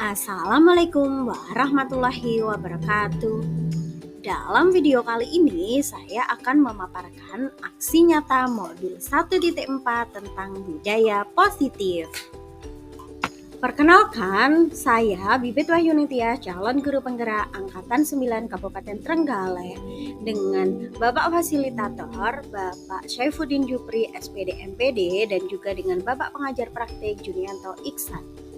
Assalamualaikum warahmatullahi wabarakatuh. Dalam video kali ini saya akan memaparkan aksi nyata modul 1.4 tentang budaya positif. Perkenalkan, saya Bibit Wahyunitia, calon guru penggerak Angkatan 9 Kabupaten Trenggalek dengan Bapak Fasilitator, Bapak Syaifuddin Jupri, SPD MPD, dan juga dengan Bapak Pengajar Praktik Junianto Iksan.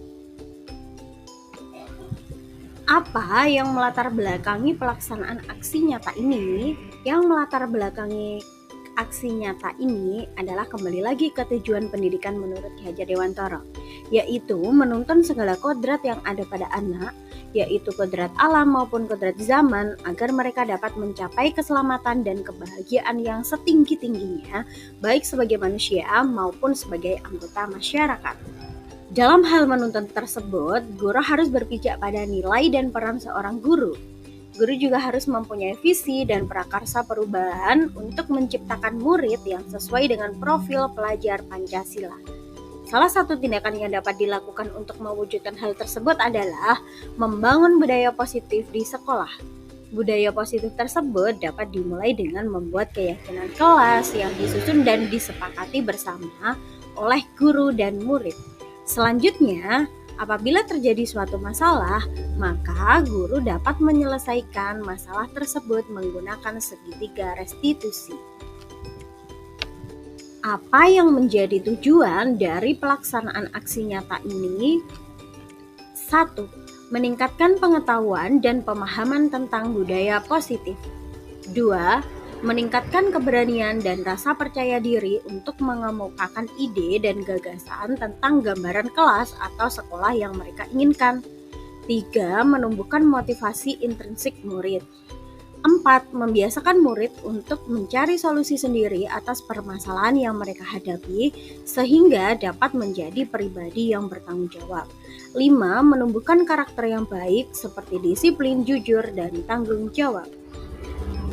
Apa yang melatar belakangi pelaksanaan aksi nyata ini? Yang melatar belakangi aksi nyata ini adalah kembali lagi ke tujuan pendidikan menurut Ki Hajar Dewantara, yaitu menuntun segala kodrat yang ada pada anak, yaitu kodrat alam maupun kodrat zaman, agar mereka dapat mencapai keselamatan dan kebahagiaan yang setinggi-tingginya, baik sebagai manusia maupun sebagai anggota masyarakat. Dalam hal menuntun tersebut, guru harus berpijak pada nilai dan peran seorang guru. Guru juga harus mempunyai visi dan prakarsa perubahan untuk menciptakan murid yang sesuai dengan profil pelajar Pancasila. Salah satu tindakan yang dapat dilakukan untuk mewujudkan hal tersebut adalah membangun budaya positif di sekolah. Budaya positif tersebut dapat dimulai dengan membuat keyakinan kelas yang disusun dan disepakati bersama oleh guru dan murid. Selanjutnya, apabila terjadi suatu masalah, maka guru dapat menyelesaikan masalah tersebut menggunakan segitiga restitusi. Apa yang menjadi tujuan dari pelaksanaan aksi nyata ini? 1. Meningkatkan pengetahuan dan pemahaman tentang budaya positif. 2. Meningkatkan keberanian dan rasa percaya diri untuk mengemukakan ide dan gagasan tentang gambaran kelas atau sekolah yang mereka inginkan. 3. Menumbuhkan motivasi intrinsik murid. 4. Membiasakan murid untuk mencari solusi sendiri atas permasalahan yang mereka hadapi sehingga dapat menjadi pribadi yang bertanggung jawab. 5. Menumbuhkan karakter yang baik seperti disiplin, jujur, dan tanggung jawab.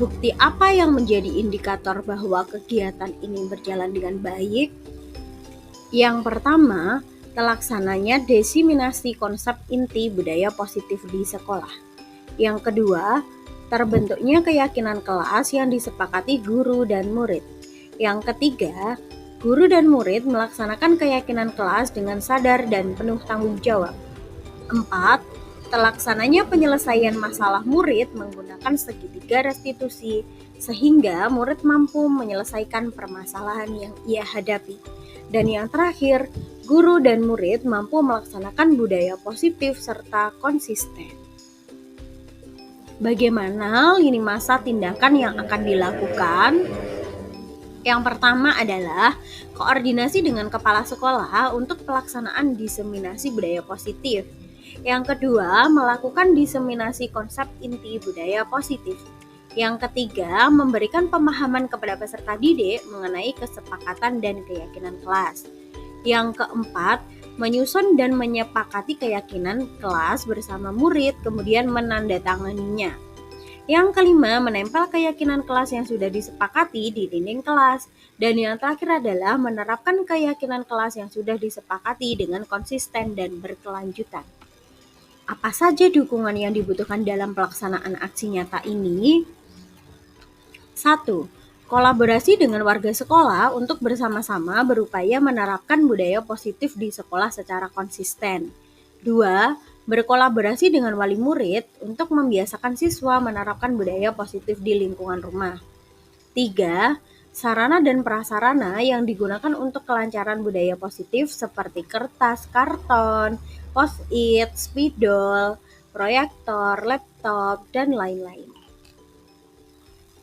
Bukti apa yang menjadi indikator bahwa kegiatan ini berjalan dengan baik? Yang pertama, terlaksananya diseminasi konsep inti budaya positif di sekolah. Yang kedua, terbentuknya keyakinan kelas yang disepakati guru dan murid. Yang ketiga, guru dan murid melaksanakan keyakinan kelas dengan sadar dan penuh tanggung jawab. 4. Terlaksananya penyelesaian masalah murid menggunakan segitiga restitusi sehingga murid mampu menyelesaikan permasalahan yang ia hadapi. Dan yang terakhir, guru dan murid mampu melaksanakan budaya positif serta konsisten. Bagaimana lini masa tindakan yang akan dilakukan? Yang pertama adalah koordinasi dengan kepala sekolah untuk pelaksanaan diseminasi budaya positif. Yang kedua, melakukan diseminasi konsep inti budaya positif. Yang ketiga, memberikan pemahaman kepada peserta didik mengenai kesepakatan dan keyakinan kelas. Yang keempat, menyusun dan menyepakati keyakinan kelas bersama murid, kemudian menandatanganinya. Yang kelima, menempel keyakinan kelas yang sudah disepakati di dinding kelas. Dan yang terakhir adalah menerapkan keyakinan kelas yang sudah disepakati dengan konsisten dan berkelanjutan. Apa saja dukungan yang dibutuhkan dalam pelaksanaan aksi nyata ini? 1. Kolaborasi dengan warga sekolah untuk bersama-sama berupaya menerapkan budaya positif di sekolah secara konsisten. 2. Berkolaborasi dengan wali murid untuk membiasakan siswa menerapkan budaya positif di lingkungan rumah. 3. Sarana dan prasarana yang digunakan untuk kelancaran budaya positif seperti kertas, karton, post-it, spidol, proyektor, laptop, dan lain-lain.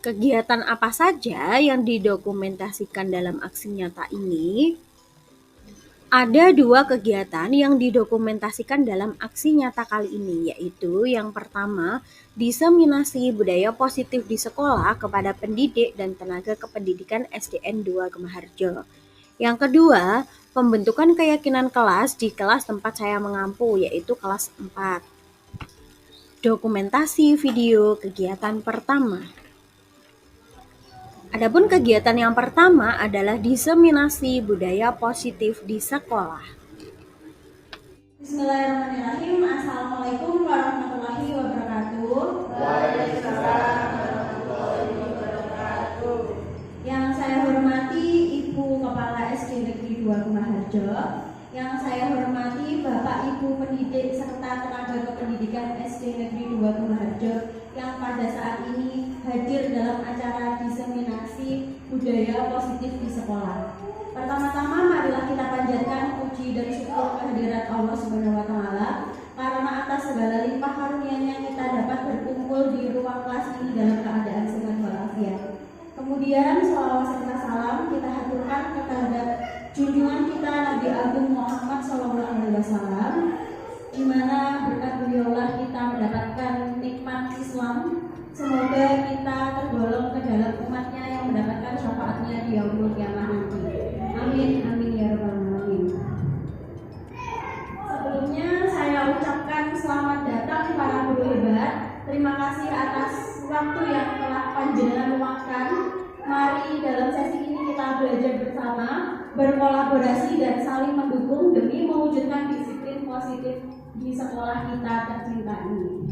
Kegiatan apa saja yang didokumentasikan dalam aksi nyata ini? Ada 2 kegiatan yang didokumentasikan dalam aksi nyata kali ini, yaitu yang pertama, diseminasi budaya positif di sekolah kepada pendidik dan tenaga kependidikan SDN 2 Gemaharjo. Yang kedua, pembentukan keyakinan kelas di kelas tempat saya mengampu, yaitu kelas 4. Dokumentasi video kegiatan pertama. Adapun kegiatan yang pertama adalah diseminasi budaya positif di sekolah. Bismillahirrahmanirrahim. Assalamualaikum warahmatullahi wabarakatuh. Waalaikumsalam warahmatullahi wabarakatuh. Yang saya hormati Ibu Kepala SD Negeri 2 Kumaharjo, yang saya hormati Bapak Ibu pendidik serta tenaga kependidikan SD Negeri 2 Kumaharjo yang pada saat ini hadir dalam acara diseminasi budaya positif di sekolah. Pertama-tama marilah kita panjatkan puji dan syukur kehadirat Allah Subhanahu wa taala karena atas segala limpah karunia-Nya kita dapat berkumpul di ruang kelas ini dalam keadaan sehat walafiat. Kemudian shalawat serta salam kita haturkan kepada junjungan kita Nabi Agung Muhammad SAW, di mana berkat beliaulah kita mendapatkan nikmat Islam. Semoga kita tergolong ke dalam umatnya yang mendapatkan syafaatnya di yaumul kiamah nanti. Amin, amin ya rabbal alamin. Sebelumnya saya ucapkan selamat datang para guru hebat. Terima kasih atas waktu yang telah panjenengan luangkan. Mari dalam sesi ini kita belajar bersama, berkolaborasi dan saling mendukung demi mewujudkan disiplin positif di sekolah kita tercinta ini.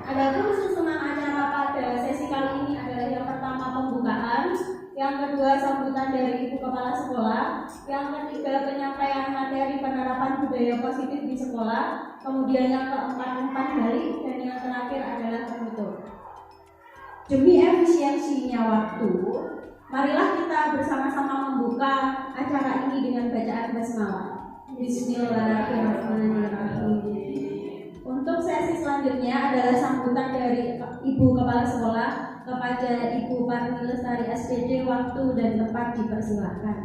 Adapun susunan acara pada sesi kali ini adalah yang pertama pembukaan, yang kedua sambutan dari Ibu Kepala Sekolah, yang ketiga penyampaian materi penerapan budaya positif di sekolah, kemudian yang keempat umpan balik, dan yang terakhir adalah penutup. Demi efisiensinya waktu, marilah kita bersama-sama membuka acara ini dengan bacaan basmalah. Bismillahirrahmanirrahim. Untuk sesi selanjutnya adalah sambutan dari Ibu Kepala Sekolah kepada Ibu Parmi Lestari SPD. Waktu dan tempat dipersilakan.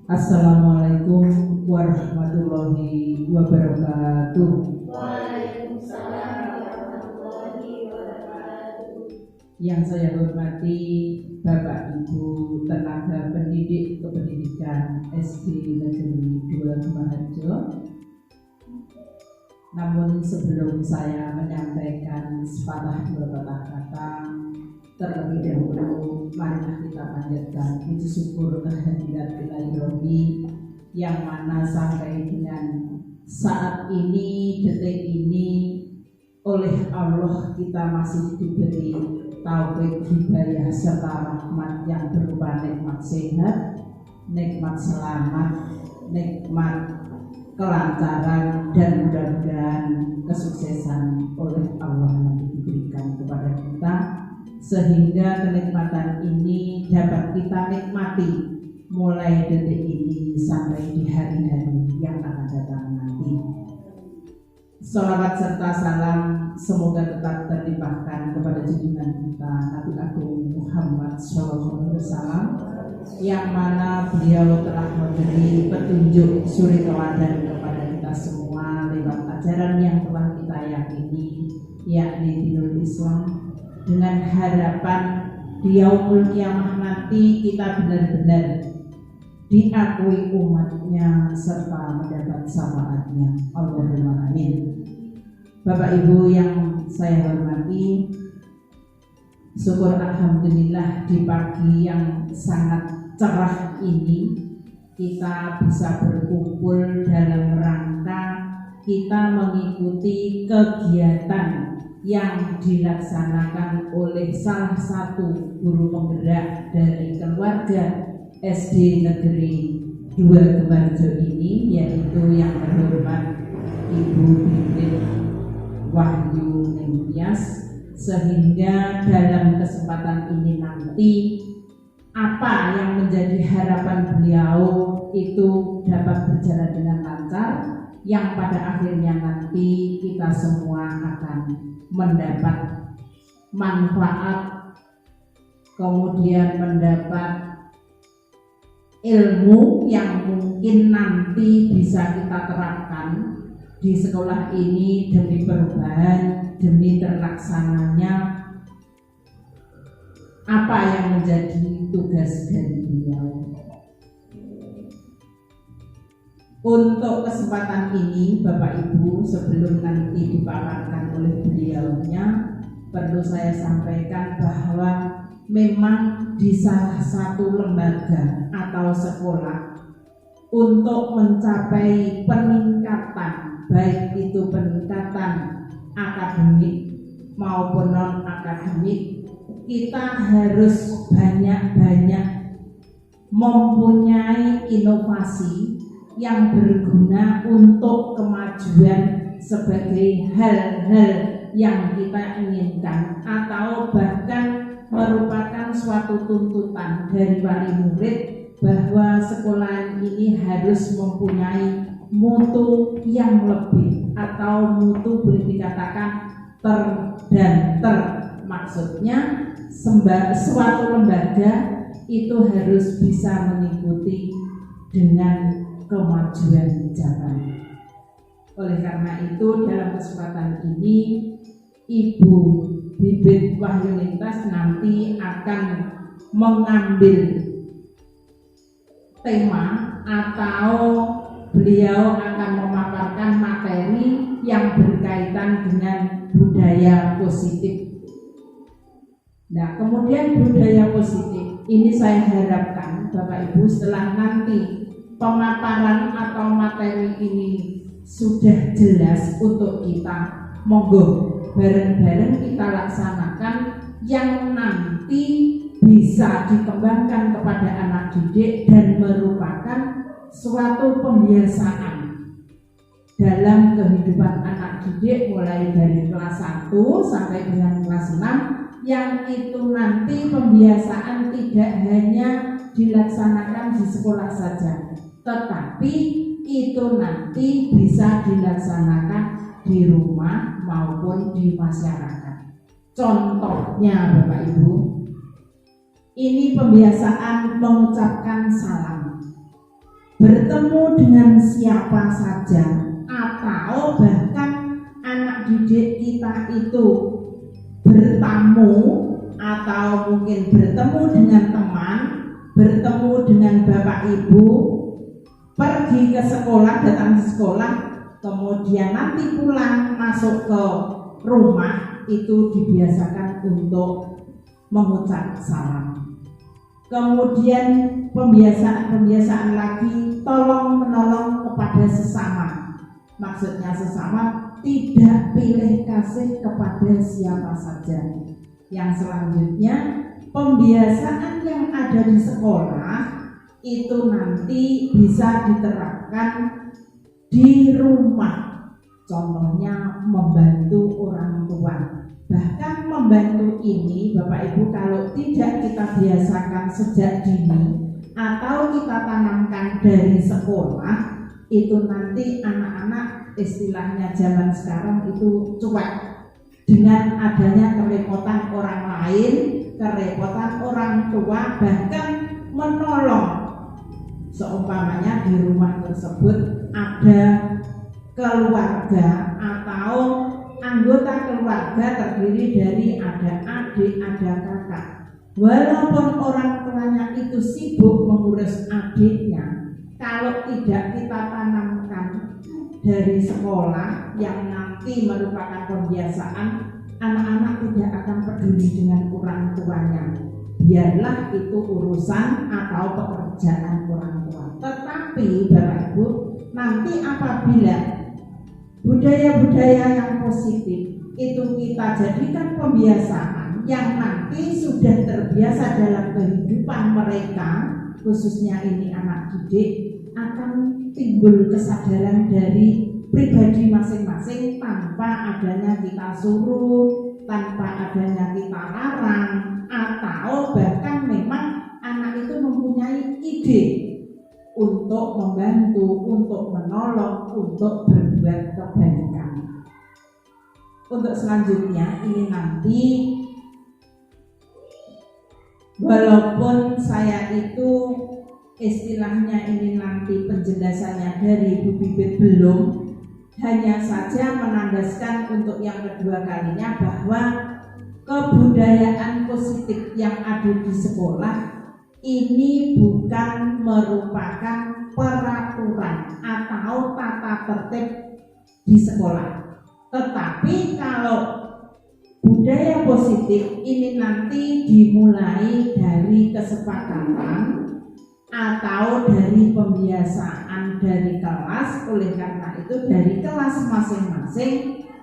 Assalamualaikum warahmatullahi wabarakatuh. Waalaikumsalam warahmatullahi wabarakatuh. Yang saya hormati Bapak Ibu tenaga pendidik kependidikan SD Negeri 2 Kumaharjo. Namun sebelum saya menyampaikan sepatah dua patah kata, terlebih dahulu marilah kita panjatkan puji syukur kehadirat Ilahi Rabbi yang mana sampai dengan saat ini, detik ini, oleh Allah kita masih diberi taufik, hidayah serta rahmat yang berupa nikmat sehat, nikmat selamat, nikmat kelancaran, dan mudah-mudahan kesuksesan oleh Allah yang diberikan kepada kita, sehingga kenikmatan ini dapat kita nikmati mulai detik ini sampai di hari-hari yang akan datang nanti. Salawat serta salam semoga tetap terlimpahkan kepada junjungan kita Nabi Agung Muhammad SAW, yang mana beliau telah memberi petunjuk suri teladan kepada kita semua lewat ajaran yang telah kita yakini, yakni dinul Islam, dengan harapan di yaumul kiamah nanti kita benar-benar diakui umatnya serta mendapat syafaatnya. Allahumma amin. Bapak Ibu yang saya hormati, syukur alhamdulillah di pagi yang sangat cerah ini kita bisa berkumpul dalam rangka kita mengikuti kegiatan yang dilaksanakan oleh salah satu guru penggerak dari keluarga SD Negeri 2 Kumaharjo ini, yaitu yang terhormat Ibu Bibit Wahyu Ningtyas, sehingga dalam kesempatan ini nanti apa yang menjadi harapan beliau itu dapat berjalan dengan lancar, yang pada akhirnya nanti kita semua akan mendapat manfaat, kemudian mendapat ilmu yang mungkin nanti bisa kita terapkan di sekolah ini demi perubahan, demi terlaksananya apa yang menjadi tugas dari beliau. Untuk kesempatan ini Bapak Ibu, sebelum nanti dipaparkan oleh beliaunya, perlu saya sampaikan bahwa memang di salah satu lembaga atau sekolah untuk mencapai peningkatan, baik itu peningkatan akademik maupun non-akademik, kita harus banyak-banyak mempunyai inovasi yang berguna untuk kemajuan sebagai hal-hal yang kita inginkan, atau bahkan merupakan suatu tuntutan dari wali murid bahwa sekolah ini harus mempunyai mutu yang lebih, atau mutu boleh dikatakan ter dan ter. Maksudnya suatu lembaga itu harus bisa mengikuti dengan kemajuan zaman. Oleh karena itu, dalam kesempatan ini Ibu Bibit Wahyunitas nanti akan mengambil tema, atau beliau akan memaparkan materi yang berkaitan dengan budaya positif. Nah, kemudian budaya positif ini saya harapkan Bapak Ibu setelah nanti pemaparan atau materi ini sudah jelas untuk kita, monggo bareng-bareng kita laksanakan yang nanti bisa dikembangkan kepada anak didik dan merupakan suatu pembiasaan dalam kehidupan anak didik mulai dari kelas 1 sampai dengan kelas 6, yang itu nanti pembiasaan tidak hanya dilaksanakan di sekolah saja, tetapi itu nanti bisa dilaksanakan di rumah maupun di masyarakat. Contohnya Bapak Ibu, ini pembiasaan mengucapkan salam, bertemu dengan siapa saja, atau bahkan anak didik kita itu bertamu atau mungkin bertemu dengan teman, bertemu dengan Bapak Ibu, pergi ke sekolah, datang ke sekolah, kemudian nanti pulang masuk ke rumah, itu dibiasakan untuk mengucap salam. Kemudian pembiasaan lagi tolong menolong kepada sesama. Maksudnya sesama tidak pilih kasih kepada siapa saja. Yang selanjutnya, pembiasaan yang ada di sekolah itu nanti bisa diterapkan di rumah. Contohnya membantu orang tua. Bahkan membantu ini Bapak Ibu kalau tidak kita biasakan sejak dini atau kita tanamkan dari sekolah, itu nanti anak-anak istilahnya zaman sekarang itu cuek dengan adanya kerepotan orang lain, kerepotan orang tua, bahkan menolong. Seumpamanya di rumah tersebut ada keluarga atau anggota keluarga terdiri dari ada adik, ada kakak. Walaupun orang tuanya itu sibuk mengurus adiknya, kalau tidak kita tanamkan dari sekolah yang nanti merupakan pembiasaan, anak-anak tidak akan peduli dengan orang tuanya. Biarlah itu urusan atau pekerjaan orang tua. Tetapi Bapak Ibu, nanti apabila budaya-budaya yang positif itu kita jadikan pembiasaan yang nanti sudah terbiasa dalam kehidupan mereka, khususnya ini anak didik, akan timbul kesadaran dari pribadi masing-masing tanpa adanya kita suruh, tanpa adanya kita larang, atau bahkan memang anak itu mempunyai ide untuk membantu, untuk menolong, untuk berbuat kebaikan. Untuk selanjutnya ini nanti, walaupun saya itu istilahnya ini nanti penjelasannya dari Bu Bibit belum, hanya saja menandaskan untuk yang kedua kalinya bahwa kebudayaan positif yang ada di sekolah ini bukan merupakan peraturan atau tata tertib di sekolah. Tetapi kalau budaya positif ini nanti dimulai dari kesepakatan atau dari pembiasaan dari kelas. Oleh karena itu dari kelas masing-masing,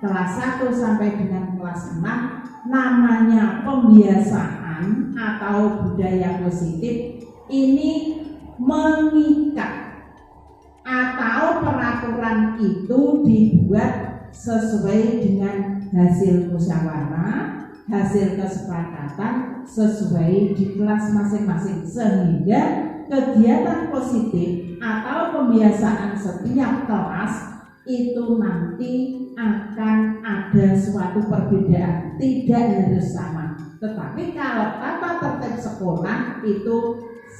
kelas 1 sampai dengan kelas 6, namanya pembiasaan atau budaya positif ini mengikat atau peraturan itu dibuat sesuai dengan hasil musyawarah, hasil kesepakatan sesuai di kelas masing-masing, sehingga kegiatan positif atau pembiasaan setiap kelas itu nanti akan ada suatu perbedaan, tidak harus sama. Tetapi kalau tata tertib sekolah itu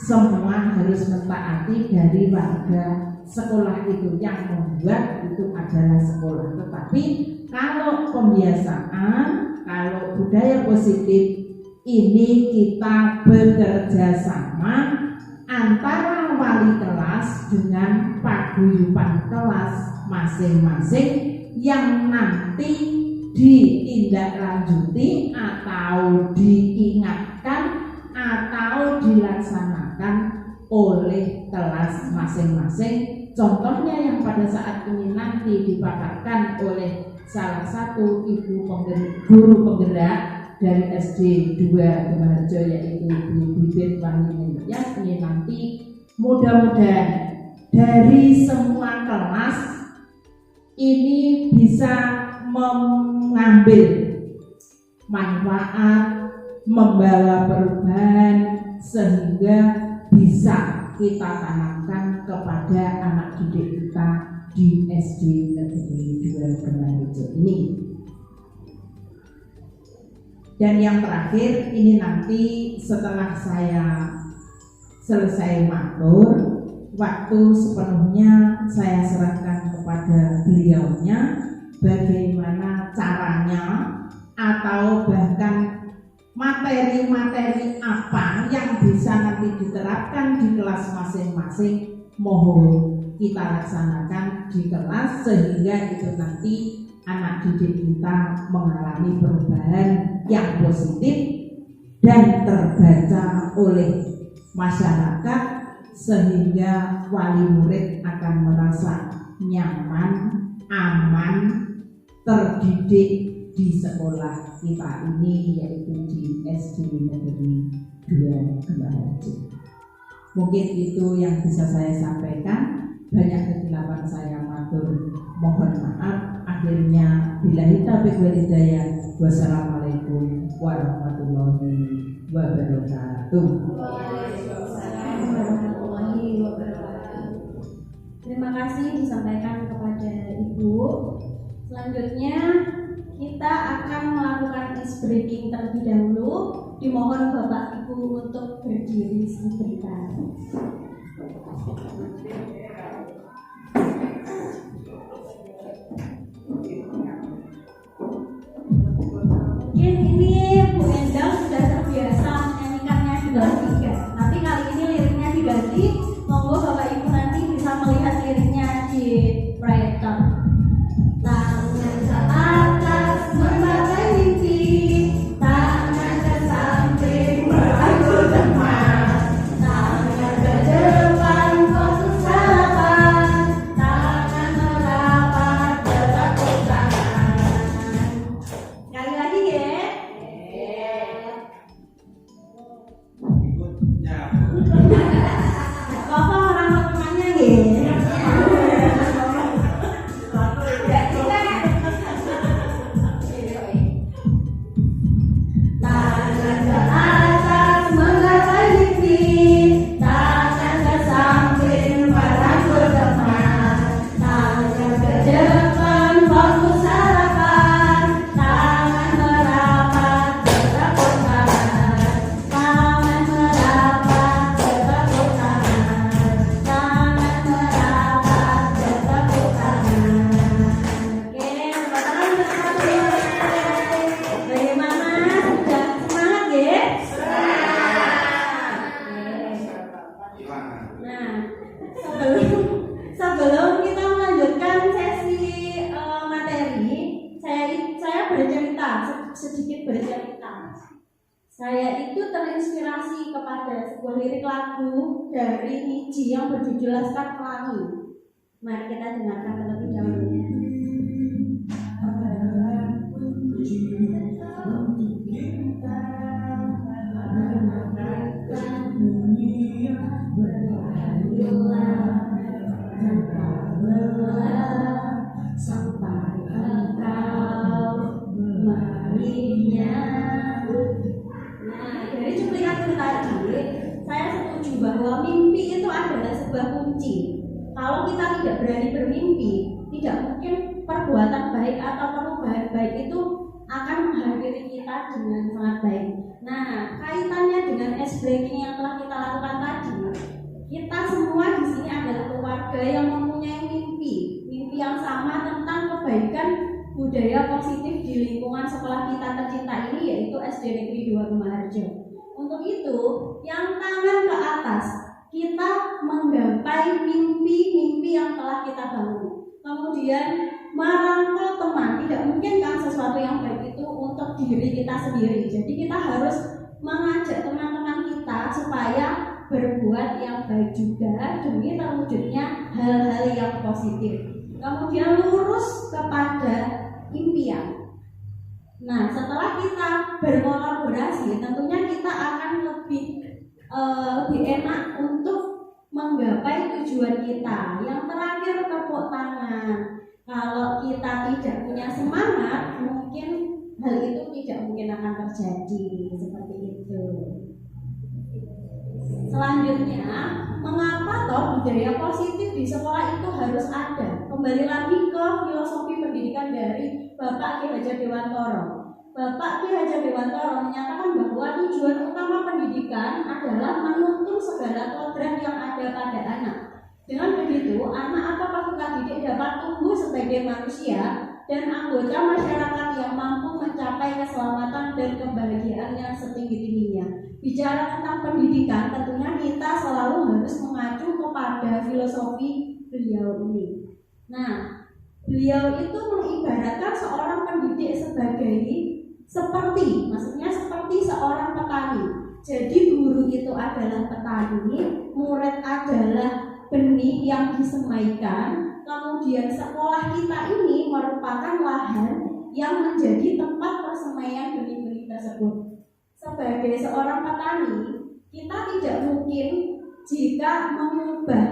semua harus mentaati dari warga sekolah itu, yang membuat itu adalah sekolah. Tetapi kalau pembiasaan, kalau budaya positif ini kita bekerja sama antara wali kelas dengan paguyuban kelas masing-masing yang nanti ditindaklanjuti atau diingatkan atau dilaksanakan oleh kelas masing-masing. Contohnya yang pada saat ini nanti dipaparkan oleh salah satu guru penggerak dari SD 2 Gemarjo, yaitu Bu Bibit Wahyuni. Ini nanti mudah-mudahan dari semua kelas ini bisa mengambil manfaat, membawa perubahan, sehingga bisa kita tanamkan kepada anak didik kita di SD Negeri 2 Gemarjo ini. Dan yang terakhir ini nanti setelah saya selesai matur, waktu sepenuhnya saya serahkan kepada beliaunya bagaimana caranya atau bahkan materi-materi apa yang bisa nanti diterapkan di kelas masing-masing, mohon kita laksanakan di kelas sehingga itu nanti anak didik kita mengalami perubahan yang positif dan terbaca oleh masyarakat, sehingga wali murid akan merasa nyaman, aman, terdidik di sekolah kita ini, yaitu di SD Negeri 2 Gemarjo. Mungkin itu yang bisa saya sampaikan. Banyak kesilapan saya matur mohon maaf. Akhirnya billahi taufiq wal hidayah. Wassalamualaikum warahmatullahi wabarakatuh. Terima kasih disampaikan kepada Ibu. Selanjutnya kita akan melakukan ice breaking terlebih dahulu. Dimohon Bapak Ibu untuk berdiri sebentar. Mungkin ini Bu Endang sudah terbiasa menyanyikannya di kelas 3, tapi kali ini liriknya diganti. Monggo Bapak Ibu nanti bisa melihat liriknya di proyektor. Tangan ke atas menggapai mimpi, tangan ke samping merayu depan, tangan ke depan fokus harapan, tangan merapat bertepuk tangan. Sekali lagi ya. Berikutnya terinspirasi kepada sebuah lirik lagu dari Niji yang berjudul Laskar Pelangi. Mari kita dengarkan terlebih dahulu. Sampai engkau marinya. Nah, dari cuplikan itu tadi, saya setuju bahwa mimpi itu adalah sebuah kunci. Kalau kita tidak berani bermimpi, tidak mungkin perbuatan baik atau perubahan baik itu akan menghampiri kita dengan sangat baik. Nah, kaitannya dengan ice breaking yang telah kita lakukan tadi, kita semua di sini adalah keluarga yang mempunyai mimpi yang sama tentang kebaikan budaya positif di lingkungan sekolah kita tercinta ini, yaitu SD Negeri 2 Kumaharjo. Untuk itu, yang tangan ke atas, kita menggapai mimpi-mimpi yang telah kita bangun. Kemudian merangkul teman, tidak mungkin kan sesuatu yang baik itu untuk diri kita sendiri. Jadi kita harus mengajak teman-teman kita supaya berbuat yang baik juga demi terwujudnya hal-hal yang positif. Kemudian lurus kepada impian. Nah, setelah kita berkolaborasi, tentunya kita akan lebih enak untuk menggapai tujuan kita. Yang terakhir, tepuk tangan. Kalau kita tidak punya semangat, mungkin hal itu tidak mungkin akan terjadi seperti itu. Selanjutnya, mengapa toh budaya positif di sekolah itu harus ada? Kembali lagi ke filosofi pendidikan dari Bapak Ki Hajar Dewantoro. Bapak Ki Hajar Dewantoro menyatakan bahwa tujuan utama pendidikan adalah menuntun segala kodrat yang ada pada anak. Dengan begitu, anak atau peserta didik dapat tumbuh sebagai manusia dan anggota masyarakat yang mampu mencapai keselamatan dan kebahagiaannya setinggi-tingginya. Bicara tentang pendidikan, tentunya kita selalu harus mengacu kepada filosofi beliau ini. Nah, beliau itu mengibaratkan seorang pendidik maksudnya seperti seorang petani. Jadi guru itu adalah petani, murid adalah benih yang disemaikan, kemudian sekolah kita ini merupakan lahan yang menjadi tempat persemaian benih-benih tersebut. Sebagai seorang petani, kita tidak mungkin jika mengubah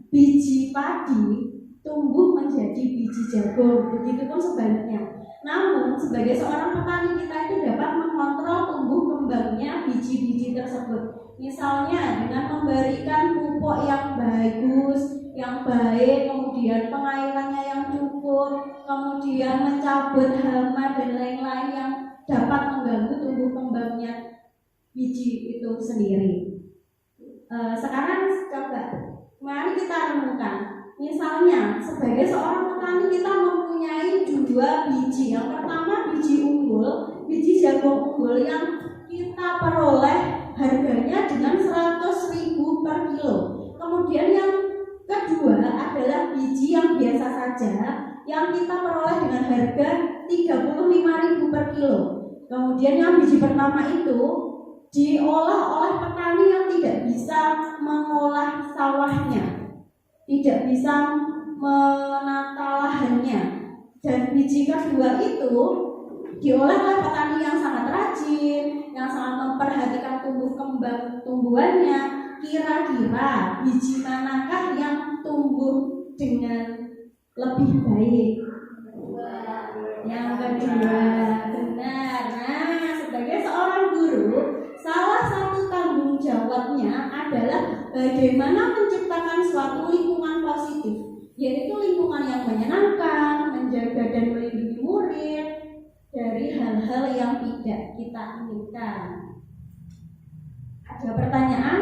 biji padi tumbuh menjadi biji jagung, begitupun sebaliknya. Namun, sebagai seorang petani kita itu dapat mengontrol tumbuh kembangnya biji-biji tersebut. Misalnya dengan memberikan pupuk yang bagus, yang baik, kemudian pengairannya yang cukup, kemudian mencabut hama dan lain-lain yang dapat mengganggu tumbuh kembangnya biji itu sendiri. Sekarang coba, mari kita renungkan. Misalnya, sebagai seorang petani kita mempunyai 2 biji. Yang pertama biji unggul, biji jagung unggul yang kita peroleh harganya dengan 100.000 per kilo. Kemudian yang kedua adalah biji yang biasa saja yang kita peroleh dengan harga 35.000 per kilo. Kemudian yang biji pertama itu diolah oleh petani yang tidak bisa mengolah sawahnya, tidak bisa menata lahannya. Dan biji kedua itu diolah oleh petani yang sangat rajin, yang sangat memperhatikan tumbuh kembang tumbuhannya. Kira-kira biji manakah yang tumbuh dengan lebih baik? Yang kedua, benar. Nah, sebagai seorang guru, salah satu tanggung jawabnya adalah bagaimana menciptakan suatu lingkungan positif, yaitu lingkungan yang menyenangkan, menjaga dan melindungi murid dari hal-hal yang tidak kita inginkan. Ada pertanyaan?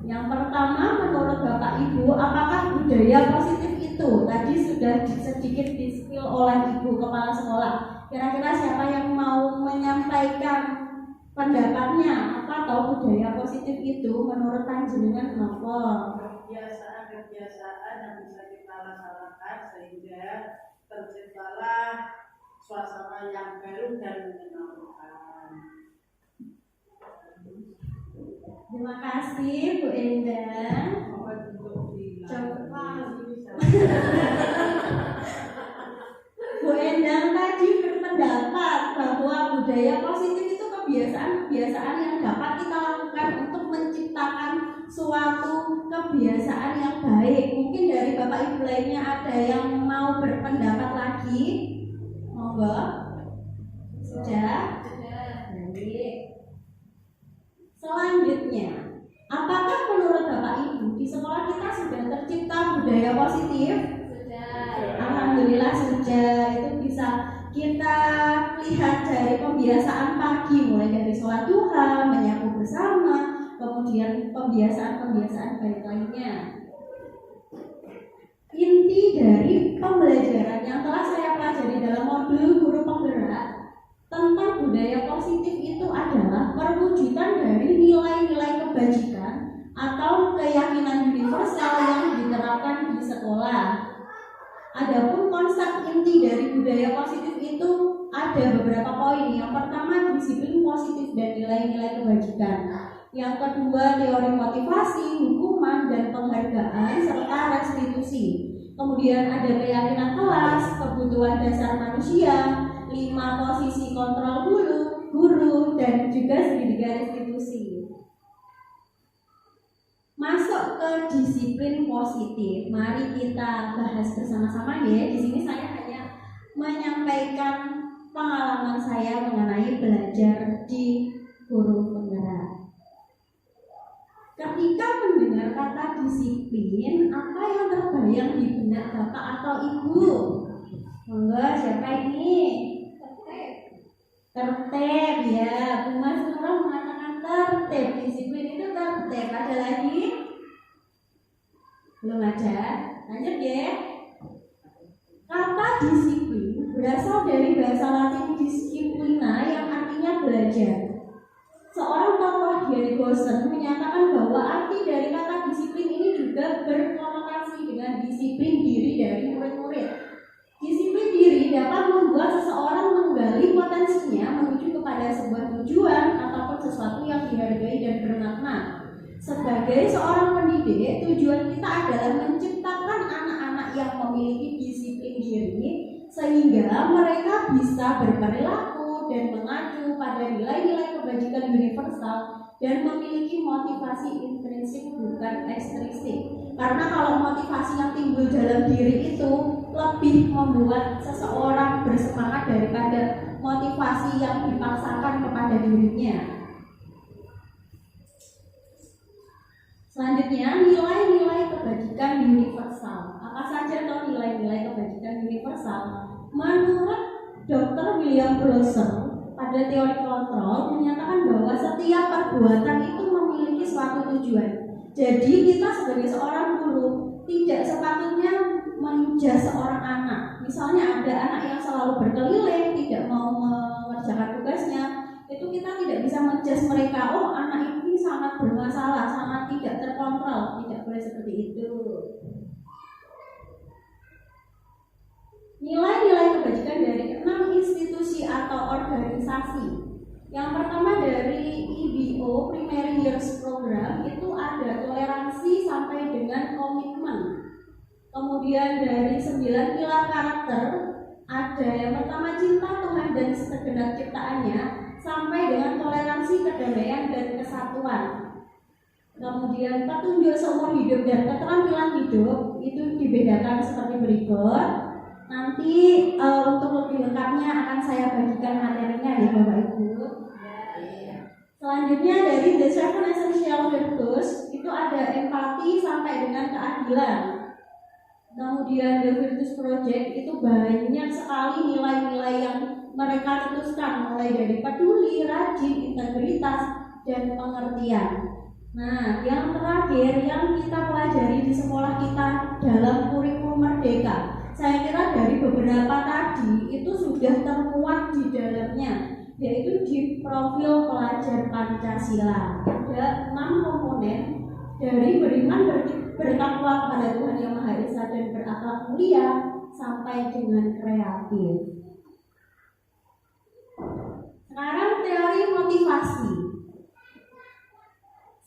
Yang pertama, menurut Bapak Ibu, apakah budaya positif itu tadi sudah sedikit di-spill oleh Ibu Kepala Sekolah? Kira-kira siapa yang mau menyampaikan pendapatnya? Apa atau budaya positif itu menurut panjenengan apa? Kebiasaan yang bisa kita laksanakan sehingga terciptalah suasana yang baru dan menyenangkan. Terima kasih Bu Endang. Coba Bu Endang tadi berpendapat bahwa budaya positif itu kebiasaan-kebiasaan yang dapat kita lakukan untuk menciptakan suatu kebiasaan yang baik. Mungkin dari Bapak Ibu lainnya ada yang mau berpendapat lagi? Monggo. Sudah? Baik. Selanjutnya, apakah menurut Bapak Ibu di sekolah kita sudah tercipta budaya positif? Sudah. Alhamdulillah sudah. Itu bisa kita lihat dari pembiasaan pagi, mulai dari sholat duha, menyapu bersama, kemudian pembiasaan-pembiasaan baik lainnya. Inti dari pembelajaran yang telah saya pelajari dalam modul guru penggerak tentang budaya positif itu adalah perwujudan dari nilai-nilai kebajikan atau keyakinan universal yang diterapkan di sekolah. Adapun konsep inti dari budaya positif itu ada beberapa poin. Yang pertama, disiplin positif dan nilai-nilai kebajikan. Yang kedua, teori motivasi, hukuman, dan penghargaan serta restitusi. Kemudian ada keyakinan kelas, kebutuhan dasar manusia, 5 posisi kontrol guru, dan juga segitiga restitusi. Masuk ke disiplin positif. Mari kita bahas bersama-sama ya. Di sini saya hanya menyampaikan pengalaman saya mengenai belajar di guru penggerak. Ketika mendengar kata disiplin, apa yang terbayang di benak Bapak atau Ibu? Monggo, siapa ini? Tertib ya. Bu Mas Nurul mengatakan tertib. Disiplin itu tertib. Ada lagi? Belum ada. Lanjut ya. Kata disiplin berasal dari bahasa Latin disciplina yang artinya belajar. Seorang tokoh Diegosen menyatakan bahwa arti dari kata disiplin ini juga berkonotasi dengan disiplin diri dari murid-murid. Disiplin diri dapat membuat seseorang menggali potensinya menuju kepada sebuah tujuan ataupun sesuatu yang dihargai dan bermakna. Sebagai seorang pendidik, tujuan kita adalah menciptakan anak-anak yang memiliki disiplin diri sehingga mereka bisa berperilaku dan mengacu pada nilai-nilai kebajikan universal dan memiliki motivasi intrinsik bukan ekstrinsik. Karena kalau motivasi yang timbul dalam diri itu lebih membuat seseorang bersemangat daripada motivasi yang dipaksakan kepada dirinya. Selanjutnya, nilai-nilai kebajikan universal. Apa saja toh nilai-nilai kebajikan universal? Menurut Dr. William Blosser pada teori kontrol menyatakan bahwa setiap perbuatan itu memiliki suatu tujuan. Jadi kita sebagai seorang guru tidak sepatutnya menjudge seorang anak. Misalnya ada anak yang selalu berkeliling, tidak mau mengerjakan tugasnya, itu kita tidak bisa menjudge mereka. Oh, anak ini sangat bermasalah, sangat tidak terkontrol. Tidak boleh seperti itu. Nilai-nilai kebajikan dari 6 institusi atau organisasi. Yang pertama dari IBO, Primary Years Program, itu ada toleransi sampai dengan komitmen. Kemudian dari 9 pilar karakter, ada yang pertama cinta Tuhan dan segenap ciptaannya, sampai dengan toleransi, kedamaian, dan kesatuan. Kemudian petunjuk seumur hidup dan keterampilan hidup, itu dibedakan seperti berikut. Nanti untuk lebih lengkapnya akan saya bagikan materinya ya Bapak Ibu. Selanjutnya dari The Seven Essential Virtues itu ada empati sampai dengan keadilan. Kemudian The Virtues Project itu banyak sekali nilai-nilai yang mereka cetuskan, mulai dari peduli, rajin, integritas, dan pengertian. Nah, yang terakhir yang kita pelajari di sekolah kita dalam kurikulum Merdeka, saya kira dari beberapa tadi itu sudah termuat di dalamnya, yaitu di profil pelajar Pancasila. Ada 6 komponen dari beriman, bertakwa kepada Tuhan Yang Maha Esa dan berakhlak mulia sampai dengan kreatif. Sekarang teori motivasi.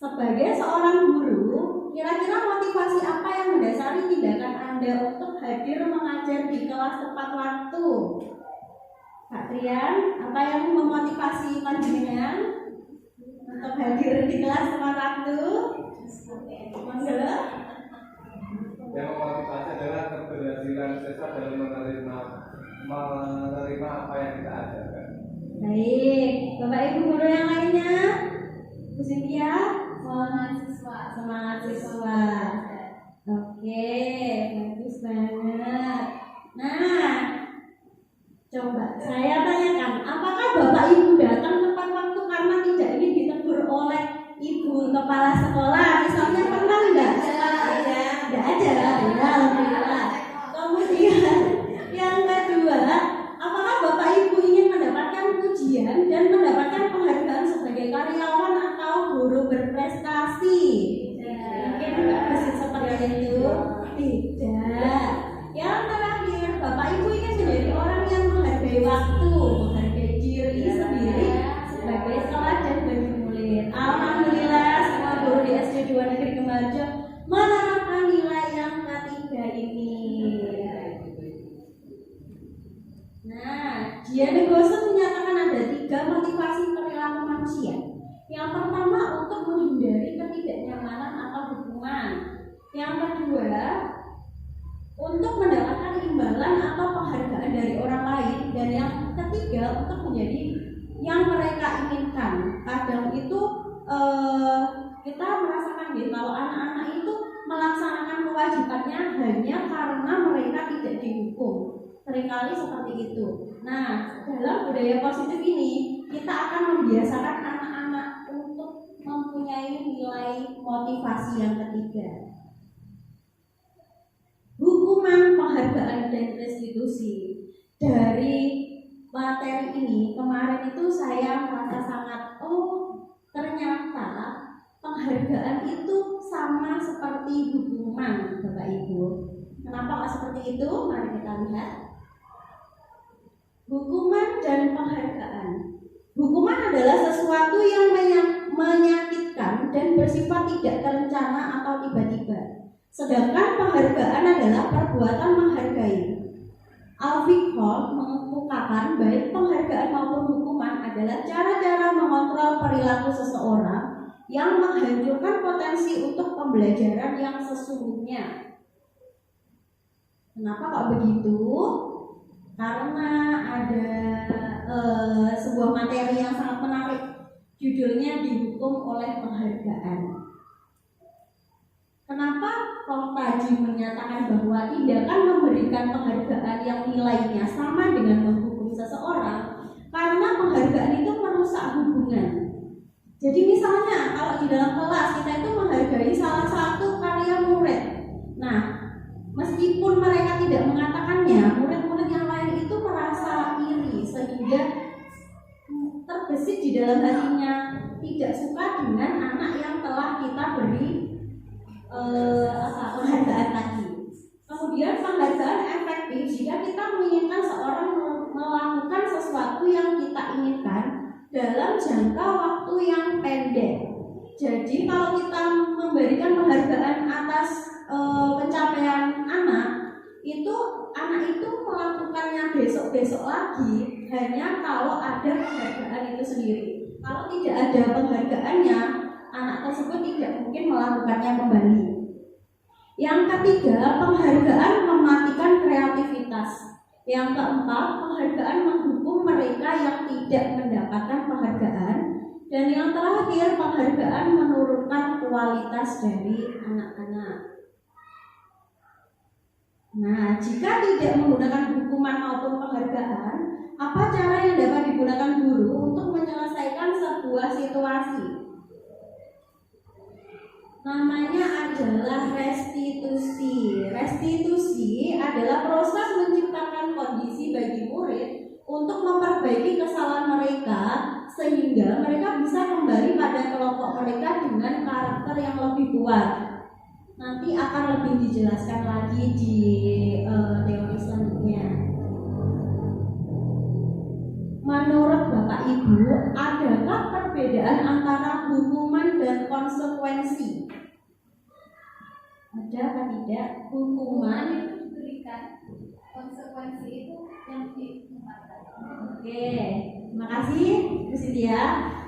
Sebagai seorang guru, kira-kira motivasi apa yang mendasari tindakan Anda untuk hadir mengajar di kelas tepat waktu? Kak Trian, apa yang memotivasi panjenengan untuk hadir di kelas tepat waktu? Monggo. Yang memotivasi adalah keberhasilan siswa dalam menerima apa yang kita ajarkan. Baik, Bapak Ibu guru yang lainnya, Bu Cynthia, semangat siswa. Oke, bagus banget. Nah, coba saya tanyakan, apakah Bapak Ibu datang tepat waktu karena tidak ingin ditegur oleh Ibu kepala sekolah? Misalnya pernah enggak? Enggak ada. Ya, alhamdulillah. Kemudian yang kedua, apakah Bapak Ibu ingin mendapatkan pujian dan mendapatkan penghargaan sebagai karyawan atau guru berprestasi? Mungkin enggak mesti seperti itu. Tidak. Yang terakhir, Bapak Ibu ingin menjadi orang yang menghargai waktu, menghargai diri sendiri sebagai teladan bagi murid. Alhamdulillah, semua guru di SD 2 Negeri Gemarjo menerapkan nilai yang ketiga ini. Nah, Diana Gosset menyatakan ada 3 motivasi perilaku manusia. Yang pertama, untuk menghindari ketidaknyamanan atau hukuman. Yang kedua, untuk mendapatkan imbalan atau penghargaan dari orang lain. Dan yang ketiga, untuk menjadi yang mereka inginkan. Kadang itu kita merasakan kalau anak-anak itu melaksanakan kewajibannya hanya karena mereka tidak dihukum. Seringkali seperti itu. Nah, dalam budaya positif ini kita akan membiasakan anak-anak untuk mempunyai nilai motivasi yang ketiga. Hukuman, penghargaan, dan restitusi. Dari materi ini kemarin itu saya merasa sangat ternyata penghargaan itu sama seperti hukuman, Bapak Ibu. Kenapa nggak seperti itu? Mari kita lihat. Hukuman dan penghargaan. Hukuman adalah sesuatu yang menyakitkan dan bersifat tidak terencana atau tiba-tiba. Sedangkan penghargaan adalah perbuatan menghargai. Alfie Hall mengungkapkan baik penghargaan maupun hukuman adalah cara-cara mengontrol perilaku seseorang yang menghancurkan potensi untuk pembelajaran yang sesungguhnya. Kenapa kok begitu? Karena ada sebuah materi yang sangat menarik, judulnya dihukum oleh penghargaan. Kenapa Prof. Taji menyatakan bahwa tindakan memberikan penghargaan yang nilainya sama dengan menghukum seseorang? Karena penghargaan itu merusak hubungan. Jadi misalnya kalau di dalam kelas kita itu menghargai salah satu karya murid. Nah, meskipun mereka tidak mengatakannya, murid-murid yang lain itu merasa iri sehingga terbesit di dalam hatinya tidak suka dengan anak yang telah kita beri penghargaan tadi. Kemudian penghargaan efektif jika kita menginginkan seorang melakukan sesuatu yang kita inginkan dalam jangka waktu yang pendek. Jadi kalau kita memberikan penghargaan atas pencapaian anak itu melakukannya besok-besok lagi hanya kalau ada penghargaan itu sendiri. Kalau tidak ada penghargaannya, anak tersebut tidak mungkin melakukannya kembali. Yang ketiga, penghargaan mematikan kreativitas. Yang keempat, penghargaan menghukum mereka yang tidak mendapatkan penghargaan. Dan yang terakhir, penghargaan menurunkan kualitas dari anak-anak. Nah, jika tidak menggunakan hukuman maupun penghargaan, apa cara yang dapat digunakan guru untuk menyelesaikan sebuah situasi? Namanya adalah restitusi. Restitusi adalah proses menciptakan kondisi bagi murid untuk memperbaiki kesalahan mereka sehingga mereka bisa kembali pada kelompok mereka dengan karakter yang lebih kuat. Nanti akan lebih dijelaskan lagi di teori selanjutnya. Menurut Bapak Ibu, adakah perbedaan perbedaan antara hukuman dan konsekuensi? Ada apa tidak? Hukuman itu diberikan, konsekuensi itu yang ditempatkan. Oke, terima kasih Bu Cynthia.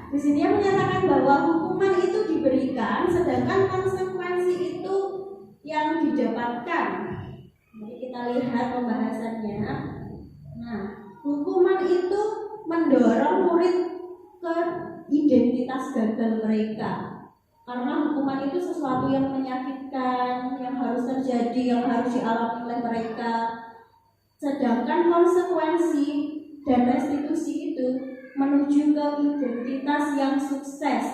Bu Cynthia menyatakan bahwa hukuman itu diberikan, sedangkan konsekuensi itu yang didapatkan. Jadi kita lihat pembahasannya. Nah, hukuman itu mendorong murid ke identitas gagal mereka. Karena hukuman itu sesuatu yang menyakitkan, yang harus terjadi, yang harus dialami oleh mereka. Sedangkan konsekuensi dan restitusi itu menuju ke identitas yang sukses.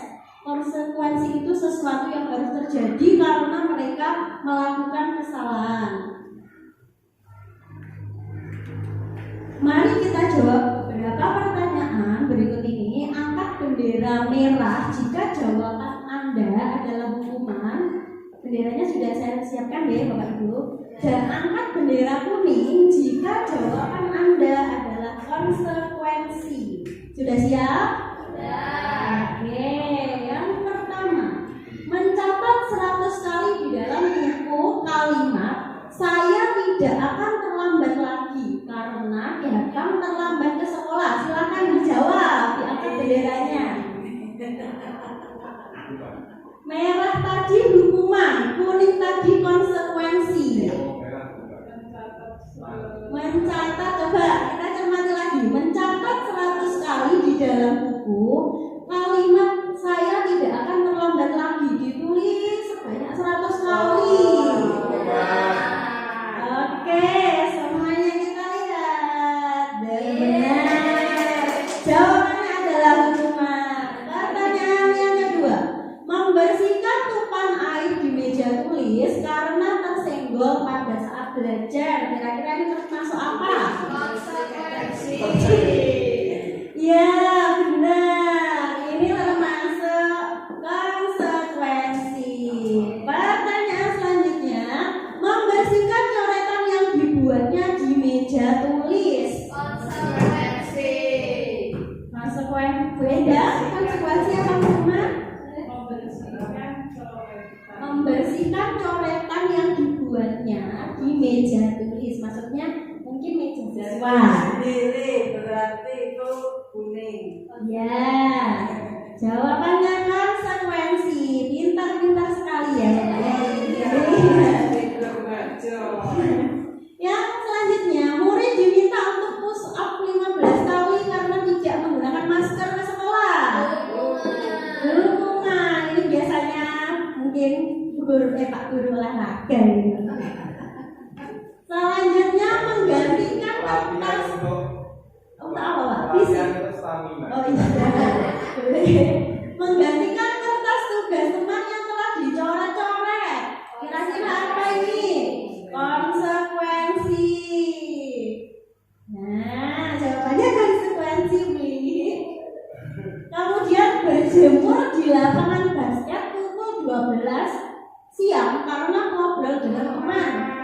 Konsekuensi itu sesuatu yang harus terjadi karena mereka melakukan kesalahan. Mari kita jawab beberapa pertanyaan berikut ini. Angkat bendera merah jika jawaban Anda adalah hukuman. Benderanya sudah saya siapkan ya Bapak Ibu. Dan angkat bendera kuning jika jawaban Anda adalah konsekuensi. Sudah siap? Sudah. Oke, yang pertama, mencatat 100 kali di dalam buku kalimat saya tidak akan terlambat lagi karena datang terlambat ke sekolah. Silakan dijawab, diangkat benderanya. Merah tadi hukuman, kuning tadi konsekuensi. Mencatat, coba kita cermati lagi. Mencatat 100 kali di dalam buku kalimat saya tidak akan terlambat lagi ditulis sebanyak 100 kali. Oke, semuanya kita lihat. Dan benar. Jawabannya adalah hukuman. Pertanyaan yang kedua, membersihkan tumpahan air di meja tulis karena tersenggol pada saat belajar. Kira-kira ini termasuk apa? Konsekuensi. Ya, benar. Ini termasuk konsekuensi. Pertanyaan selanjutnya, membersihkan coretan yang dibuatnya di meja tulis. Konsekuensi. Konsekuensi beda. Konsekuensi apa hukuman? Membersihkan coretan yang dibuatnya di meja tulis. Maksudnya mungkin meja siswa. Sendiri berarti itu kuning. Ya, jawabannya konsekuensi. Pintar-pintar sekali ya. Yang selanjutnya, murid diminta untuk push up 15 kali karena tidak menggunakan masker ke sekolah. Hukuman. Ini biasanya mungkin Pak guru olahraga gitu. Selanjutnya, menggantikan kertas. Untuk apa Pak? Fisik. Oh iya. Menggantikan kertas tugas teman yang telah dicoret-coret. Kira-kira apa ini? Konsekuensi. Nah, jawabannya konsekuensi Bli. Kemudian berjemur di lapangan basket pukul 12 siang karena ngobrol dengan teman.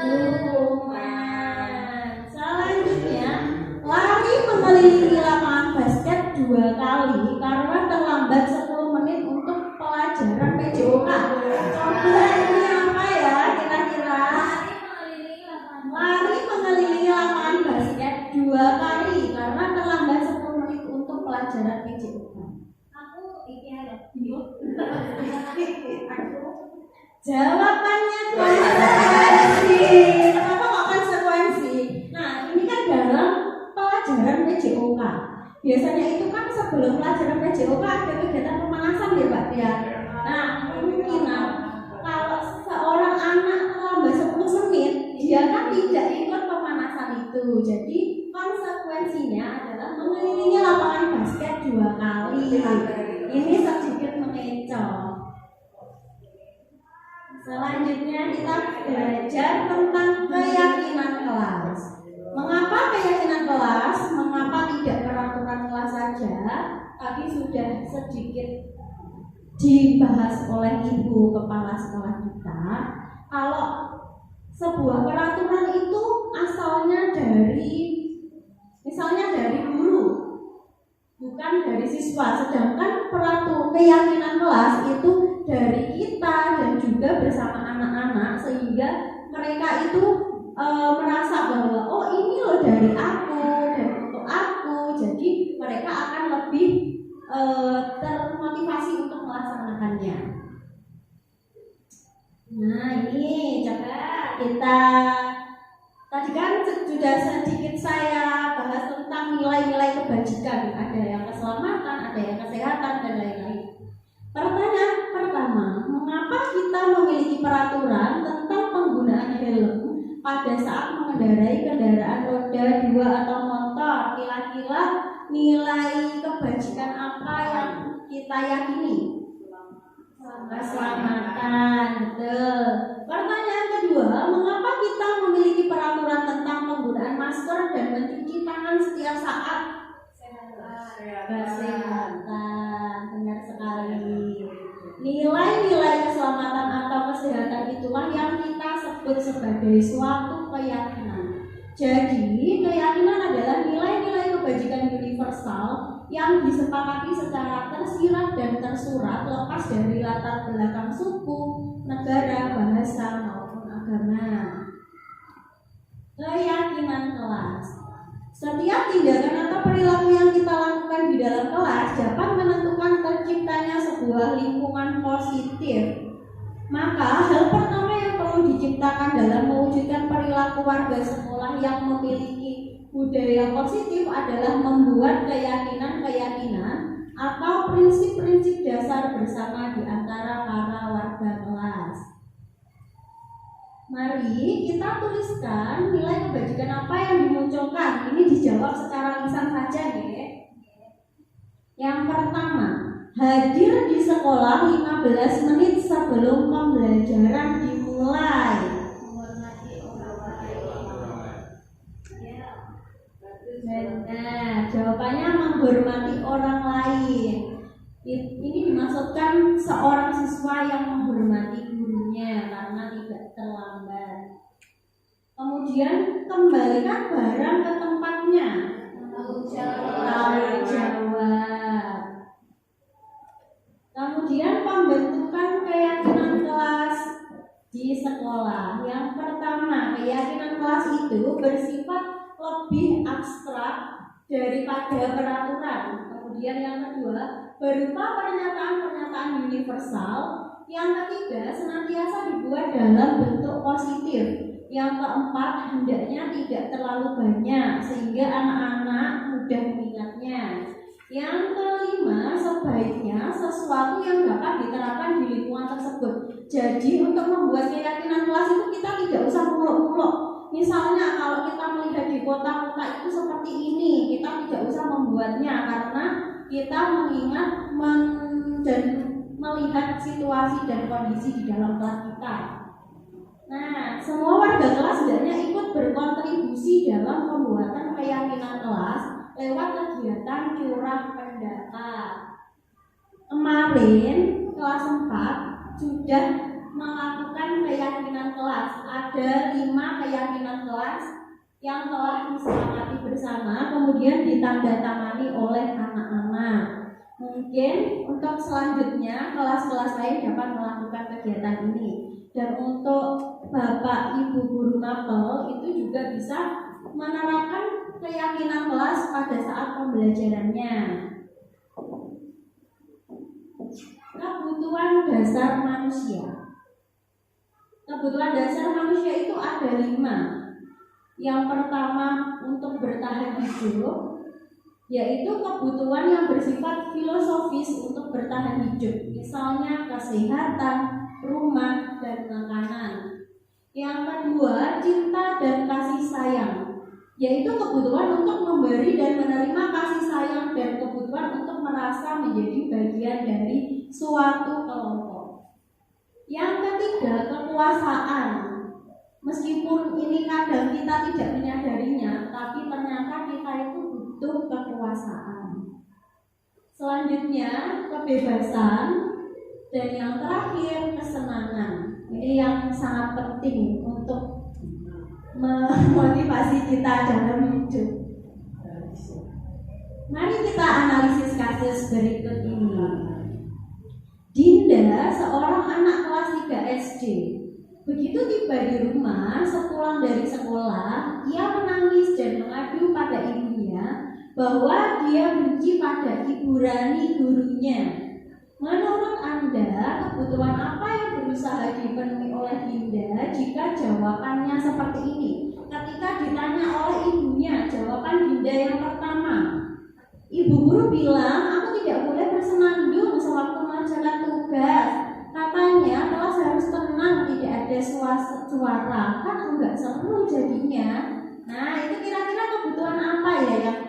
Hukuman. Selanjutnya, lari mengelilingi lapangan basket 2 kali karena terlambat 10 menit untuk pelajaran PJOK. Coba ini apa ya kira-kira? Lari mengelilingi lapangan basket 2 kali karena terlambat 10 menit untuk pelajaran PJOK. Aku ini ada. Jawabannya konsekuensi. Kenapa kok konsekuensi? Nah, ini kan dalam pelajaran PJOK. Biasanya itu kan sebelum pelajaran PJOK ada kegiatan pemanasan ya Pak ya. Nah, kemungkinan kalau seorang anak terlambat 10 menit, dia kan tidak ikut pemanasan itu. Jadi konsekuensinya adalah mengelilingi lapangan basket 2 kali. Ini sedikit mengecoh. Selanjutnya kita belajar tentang keyakinan kelas. Mengapa keyakinan kelas? Mengapa tidak peraturan kelas saja? Tadi sudah sedikit dibahas oleh Ibu Kepala Sekolah kita. Kalau sebuah peraturan itu asalnya dari, misalnya dari guru. bukan dari siswa. Sedangkan keyakinan kelas itu dari kita dan juga bersama anak-anak, sehingga mereka itu merasa bahwa oh ini loh dari aku dan untuk aku. Jadi mereka akan lebih termotivasi untuk melaksanakannya. Nah ini coba kita, tadi kan sudah sedikit saya bahas tentang nilai-nilai kebajikan. Ada yang keselamatan, ada yang kesehatan, dan lain-lain. Pertanyaan pertama, mengapa kita memiliki peraturan tentang penggunaan helm pada saat mengendarai kendaraan roda 2 atau motor? Kira-kira nilai kebajikan apa yang kita yakini? Keselamatan, betul. Pertanyaan kedua, mengapa kita memiliki peraturan tentang penggunaan masker dan mencuci tangan setiap saat? Kesehatan, benar sekali. Nilai-nilai keselamatan atau kesehatan itulah yang kita sebut sebagai suatu keyakinan. Jadi, keyakinan adalah nilai-nilai kebajikan universal yang disepakati secara tersirat dan tersurat, lepas dari latar belakang suku, negara, bahasa, maupun agama. Keyakinan kelas. Setiap tindakan atau perilaku yang kita lakukan di dalam kelas dapat menentukan terciptanya sebuah lingkungan positif. Maka hal pertama yang perlu diciptakan dalam mewujudkan perilaku warga sekolah yang memiliki budaya positif adalah membuat keyakinan-keyakinan atau prinsip-prinsip dasar bersama di antara para warga kelas. Mari kita tuliskan nilai kebajikan apa yang dimunculkan. Ini dijawab secara lisan saja ya. Yang pertama, hadir di sekolah 15 menit sebelum pembelajaran dimulai. Benar, jawabannya menghormati orang lain. Ini dimaksudkan seorang siswa yang menghormati gurunya karena tidak terlambat. Kemudian kembalikan barang ke tempatnya. Tanggung jawab. Kemudian pembentukan keyakinan kelas di sekolah. Yang pertama, keyakinan kelas itu bersifat lebih abstrak daripada peraturan. Kemudian yang kedua, berupa pernyataan-pernyataan universal. Yang ketiga, senantiasa dibuat dalam bentuk positif. Yang keempat, hendaknya tidak terlalu banyak sehingga anak-anak mudah mengingatnya. Yang kelima, sebaiknya sesuatu yang dapat diterapkan di lingkungan tersebut. Jadi untuk membuat keyakinan kelas itu kita tidak usah muluk-muluk. Misalnya kalau kita melihat di kota-kota itu seperti ini, kita tidak usah membuatnya karena kita mengingat dan melihat situasi dan kondisi di dalam kelas kita. Nah, semua warga kelas hendaknya ikut berkontribusi dalam pembuatan keyakinan kelas lewat kegiatan curah pendapat. Kemarin kelas 4 sudah melakukan keyakinan kelas. Ada 5 keyakinan kelas yang telah disepakati bersama, kemudian ditandatangani oleh anak-anak. Mungkin untuk selanjutnya kelas-kelas lain dapat melakukan kegiatan ini. Dan untuk Bapak Ibu guru mapel itu juga bisa menerapkan keyakinan kelas pada saat pembelajarannya. Kebutuhan dasar manusia. Kebutuhan dasar manusia itu ada 5. Yang pertama untuk bertahan hidup, yaitu kebutuhan yang bersifat filosofis untuk bertahan hidup. Misalnya kesehatan, rumah, dan makanan. Yang kedua, cinta dan kasih sayang, yaitu kebutuhan untuk memberi dan menerima kasih sayang dan kebutuhan untuk merasa menjadi bagian dari suatu kelompok. Yang ketiga, kekuasaan. Meskipun ini kadang kita tidak menyadarinya, tapi ternyata kita itu butuh kekuasaan. Selanjutnya, kebebasan. Dan yang terakhir, kesenangan. Ini yang sangat penting untuk memotivasi kita dalam hidup. Mari kita analisis kasus berikut ini. Dinda, seorang anak kelas 3 SD. Begitu tiba di rumah, sepulang dari sekolah, ia menangis dan mengadu pada ibunya bahwa dia benci pada Ibu Rani gurunya. Menurut Anda, kebutuhan apa yang berusaha dipenuhi oleh Dinda jika jawabannya seperti ini? Ketika ditanya oleh ibunya, jawaban Dinda yang pertama, Ibu guru bilang aku tidak boleh bersenandung sewaktu mengerjakan tugas. Katanya kelas harus tenang, tidak ada suara, kan enggak seru jadinya. Nah, itu kira-kira kebutuhan apa ya yang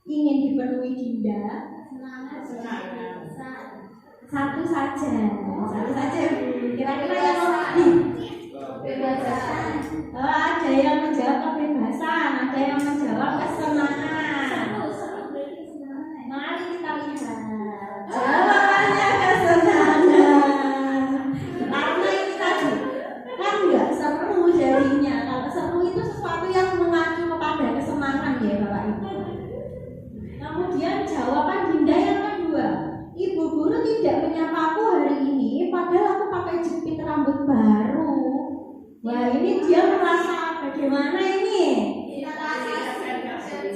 ingin dipenuhi Dinda? Satu saja. Kira-kira yang lebih? Kebebasan. Ada yang menjawab kebebasan, ada yang menjawab kesenangan. Mari kita lihat. Jawabannya kesenangan. Karena ini tadi kan nggak seru jadinya. Kalau seru itu sesuatu yang mengacu kepada kesenangan ya Bapak Ibu. Kemudian jawaban Dinda yang kedua, Ibu guru tidak menyapaku hari ini, padahal aku pakai jepit rambut baru. Wah, ini dia merasa bagaimana ini?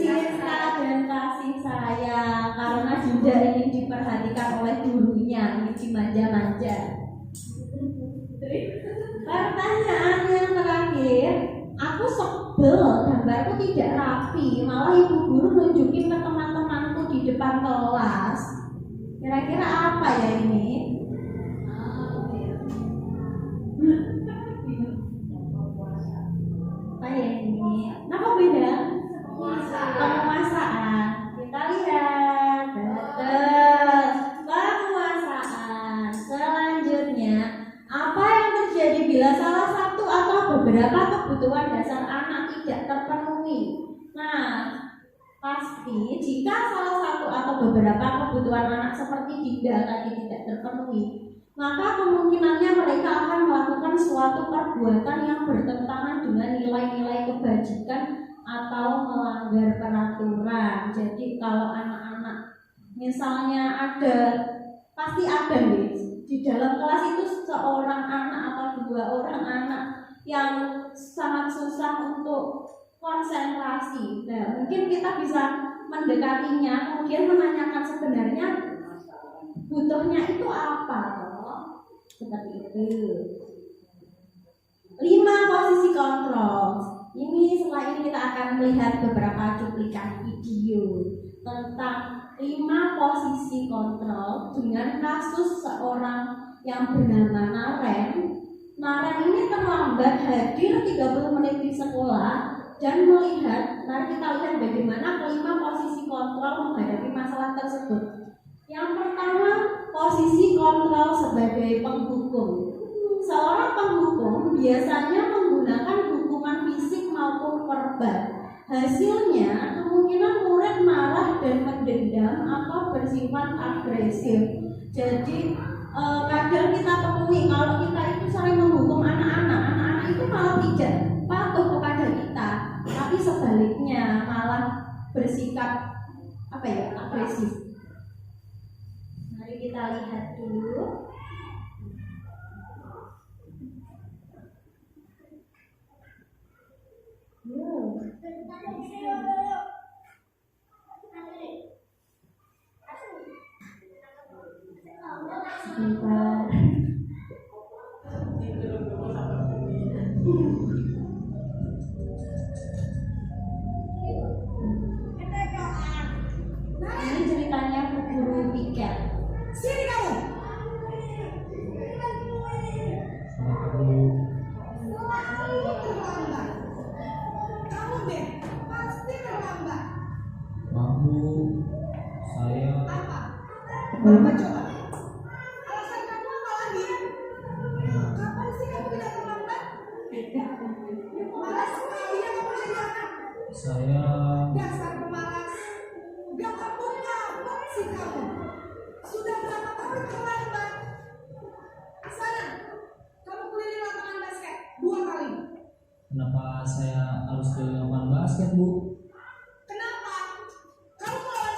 Cinta dan kasih sayang karena Dinda ingin diperhatikan oleh gurunya, ini dimanja-manja. Pertanyaan yang terakhir, aku sebel gambarku tidak rapi, malah ibu guru nunjukin ke teman-temanku di depan kelas. Kira-kira apa ya ini? Apa ya ini? Kenapa beda? Penguasaan. Kita lihat. Betul. Penguasaan. Selanjutnya, apa yang terjadi bila salah satu atau beberapa kebutuhan dasar anak tidak terpenuhi? Nah, pasti jika salah satu atau beberapa kebutuhan anak seperti Dinda tadi tidak terpenuhi, maka kemungkinannya mereka akan melakukan suatu perbuatan yang bertentangan dengan nilai-nilai kebajikan atau melanggar peraturan. Jadi kalau anak-anak misalnya pasti ada nih di dalam kelas itu seorang anak atau dua orang anak yang sangat susah untuk konsentrasi. Nah, mungkin kita bisa mendekatinya, kemudian menanyakan sebenarnya butuhnya itu apa toh? Seperti itu. 5 posisi kontrol. Ini setelah ini kita akan melihat beberapa cuplikan video tentang 5 posisi kontrol dengan kasus seorang yang bernama Naren. Naren ini terlambat hadir 30 menit di sekolah dan melihat, mari kita lihat bagaimana kelima posisi kontrol menghadapi masalah tersebut. Yang pertama, posisi kontrol sebagai penghukum. Seorang penghukum biasanya menggunakan hukuman fisik maupun verbal. Hasilnya, kemungkinan murid marah dan mendendam atau bersifat agresif. Jadi, kadang kita temui kalau kita itu sering menghukum anak-anak itu malah tidak patuh kepada kita, tapi sebaliknya malah bersikap agresif. Mari kita lihat dulu. Sebentar. Ini ceritanya guru piket. Sini kamu. Kamu deh, pasti terlambat. Mahu saya Apa? Apa coba? Alasan kamu apa lagi? Kapan sih kamu tidak terlambat? Malas sekali ya kamu jadi anak. saya Dasar pemalas. Gak kapok sih kamu. Sudah berapa tahun terlambat? Sana, kamu keliling lapangan basket 2 kali. kenapa saya harus ke lapangan basket, Bu? Kenapa? Kamu melawan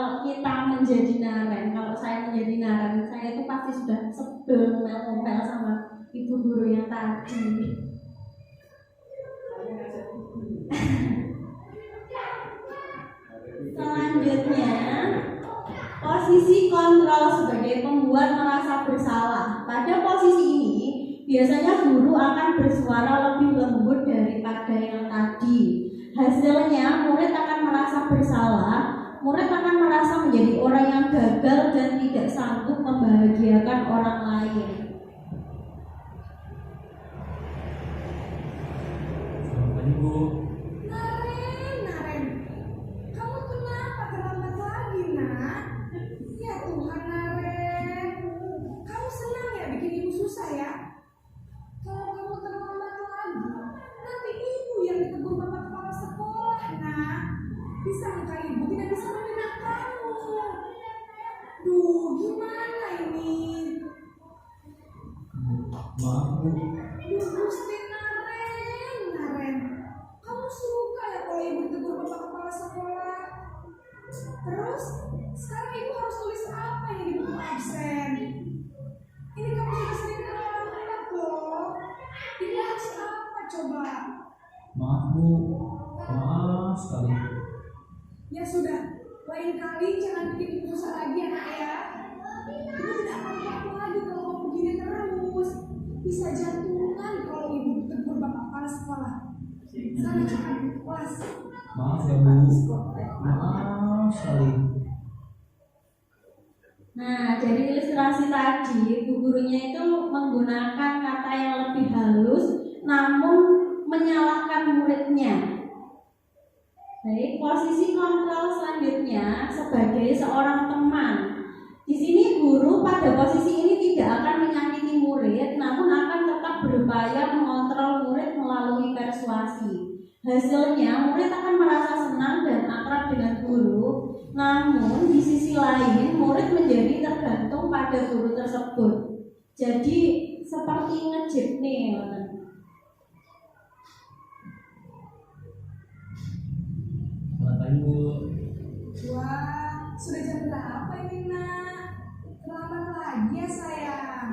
kalau kita menjadi Naren, kalau saya menjadi Naren, saya itu pasti sudah sebel ngomel sama ibu guru yang tadi. Selanjutnya, posisi kontrol sebagai pembuat merasa bersalah. Pada posisi ini, biasanya guru akan bersuara lebih lembut daripada yang tadi. Hasilnya, murid akan merasa bersalah, murid akan merasa menjadi orang yang gagal dan tidak sanggup membahagiakan orang lain. Selamat pagi, Bu. Naren, kamu kenapa terlambat lagi, nak? Ya Tuhan, Naren, kamu senang ya bikin ibu susah ya? Kalau kamu terlambat lagi, nanti ibu yang ditegur bapak kepala sekolah, nak. Disangka ibu tidak bisa meminang kamu. Duh, gimana ini? Maaf, Bu. Duh, Gusti Naren, kamu suka ya kalau ibu ditegur bapak kepala sekolah? Terus, sekarang ibu harus tulis apa yang di buku absen? Ini kamu sudah sering terlambat loh. Ibu harus apa coba? Maaf, Bu. Maaf sekali. Ya sudah, lain kali jangan bikin ibu susah lagi ya nak ya. Ibu tidak akan apa lagi kalau kamu begini terus. Bisa jantungan kalau ibu ditegur bapak kepala sekolah. Sana cepat kelas. Maaf ya, Bu. Maaf sekali. Nah, dari ilustrasi tadi, ibu gurunya itu menggunakan kata yang lebih halus, namun menyalahkan muridnya. Baik, posisi kontrol selanjutnya sebagai seorang teman. Di sini guru pada posisi ini tidak akan menyakiti murid, namun akan tetap berupaya mengontrol murid melalui persuasi. Hasilnya, murid akan merasa senang dan akrab dengan guru. Namun, di sisi lain, murid menjadi tergantung pada guru tersebut. Jadi, seperti ngejip nih. Selamat pagi, Bu. Wah, sudah jam berapa ini nak? Terlambat lagi ya sayang.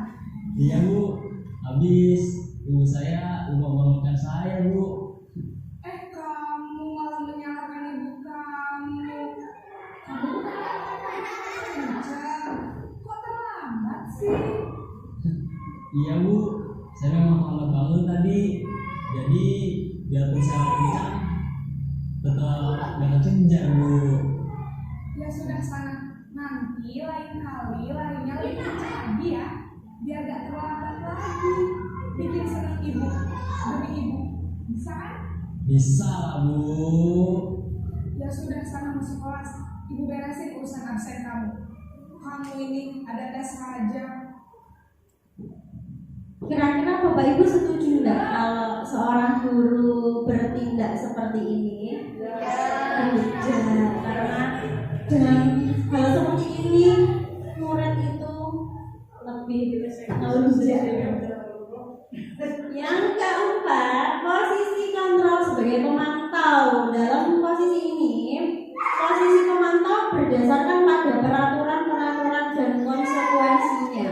Iya, Bu. Habis ibu saya lupa membangunkan saya, Bu. Kamu malah menyalahkan ibu kamu. Kamu jam. Kok terlambat sih? Iya, Bu. Saya memang terlambat bangun tadi. Jadi biarpun saya kencang, tetap gak kejar, Bu. Ya sudah sana. Nanti lain kali lainnya lebih kencang lagi ya. Biar gak terlambat lagi. Bikin senang ibu demi ibu. Bisa kan? Bisa lah, Bu. Ya sudah sana masuk kelas. Ibu beresin urusan absen kamu. Kamu ini ada tes saja. Kira-kira Bapak Ibu setuju nggak kalau seorang guru bertindak seperti ini? Tidak, karena dengan hal seperti ini murid itu lebih ngelunjak. Yang keempat, posisi kontrol sebagai pemantau. Dalam posisi ini, posisi pemantau berdasarkan pada peraturan-peraturan dan konsekuensinya.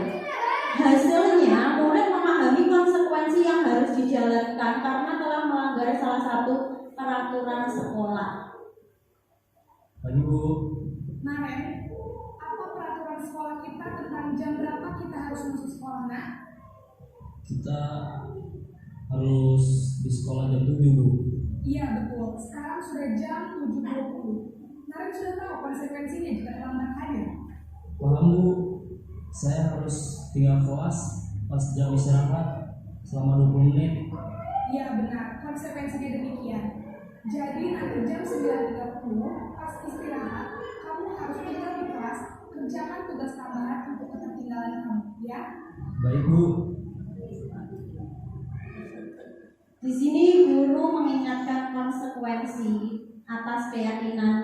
Hasilnya, murid memahami konsekuensi yang harus dijalankan karena telah melanggar salah satu peraturan sekolah. Pagi, Bu. Naren, apa peraturan sekolah kita tentang jam berapa kita harus masuk sekolah, nak? Kita harus di sekolah jam 7, Bu. Iya betul, sekarang sudah jam 7.20. Naren sudah tahu konsekuensinya jika terlambat hadir. Paham, Bu. Saya harus tinggal kelas pas jam istirahat selama 20 menit. Iya benar, konsekuensinya demikian. Jadi nanti jam 9.30 pas istirahat, kamu harus tinggal di kelas, kerjakan tugas tambahan untuk ketertinggalan kamu, ya? Baik, Bu. Di sini guru mengingatkan konsekuensi atas keyakinan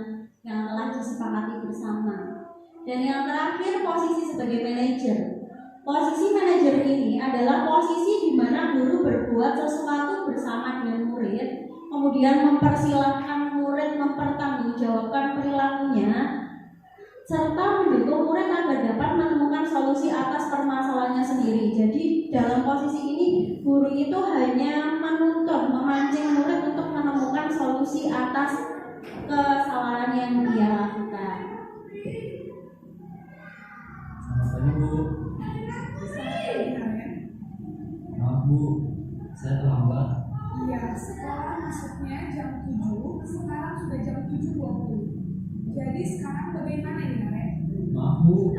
yang telah disepakati bersama. Dan yang terakhir, posisi sebagai manajer. Posisi manajer ini adalah posisi di mana guru berbuat sesuatu bersama dengan murid, kemudian mempersilahkan murid mempertanggungjawabkan perilakunya. serta mendukung murid agar dapat menemukan solusi atas permasalahannya sendiri. Jadi dalam posisi ini guru itu hanya menuntun, memancing murid untuk menemukan solusi atas kesalahan yang dia lakukan. Selamat pagi Bu. Maaf Bu, saya terlambat. Iya, sekolah masuknya jam 7, sekarang sudah jam 7.20. Jadi sekarang bagaimana ini, Naren? Maaf Bu,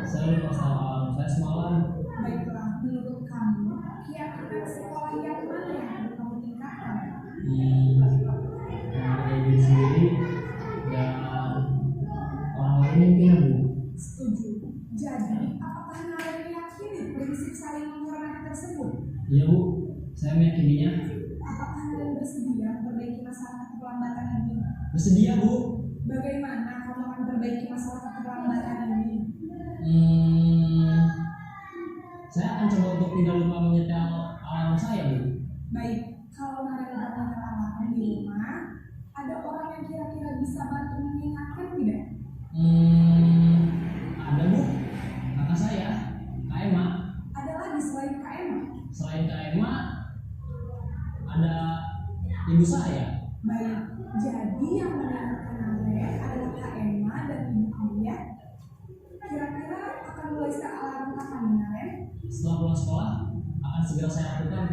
saya lupa salah saya semalam. Baiklah, menurut kamu, kira-kira sekolah yang mana yang perlu kamu tingkatkan? Mengenai diri sendiri dan orang lain mungkin ya Bu. Setuju. Jadi, apakah Naren meyakini prinsip saling menghormati tersebut? Iya Bu, saya meyakininya. Apakah Naren bersedia memperbaiki masalah keterlambatan ini? Bersedia Bu. Bagaimana kamu akan memperbaiki masalah keterlambatan ini? Saya akan coba untuk tidak lupa menyetel alarm saya Bu. Baik, kalau Naren bertanya alarm di rumah, ada orang yang kira-kira bisa bantu mengingatkan tidak? Ada Bu, kakak saya, Kak Emma. Ada lagi selain Kak Emma? Selain Kak Emma, ada ibu saya. Baik, jadi yang mengingatkan Naren adalah Kak Emma dan ibu kamu ya. Kira-kira akan mulai set alarm kapan Naren? Setelah pulang sekolah, akan segera saya lakukan.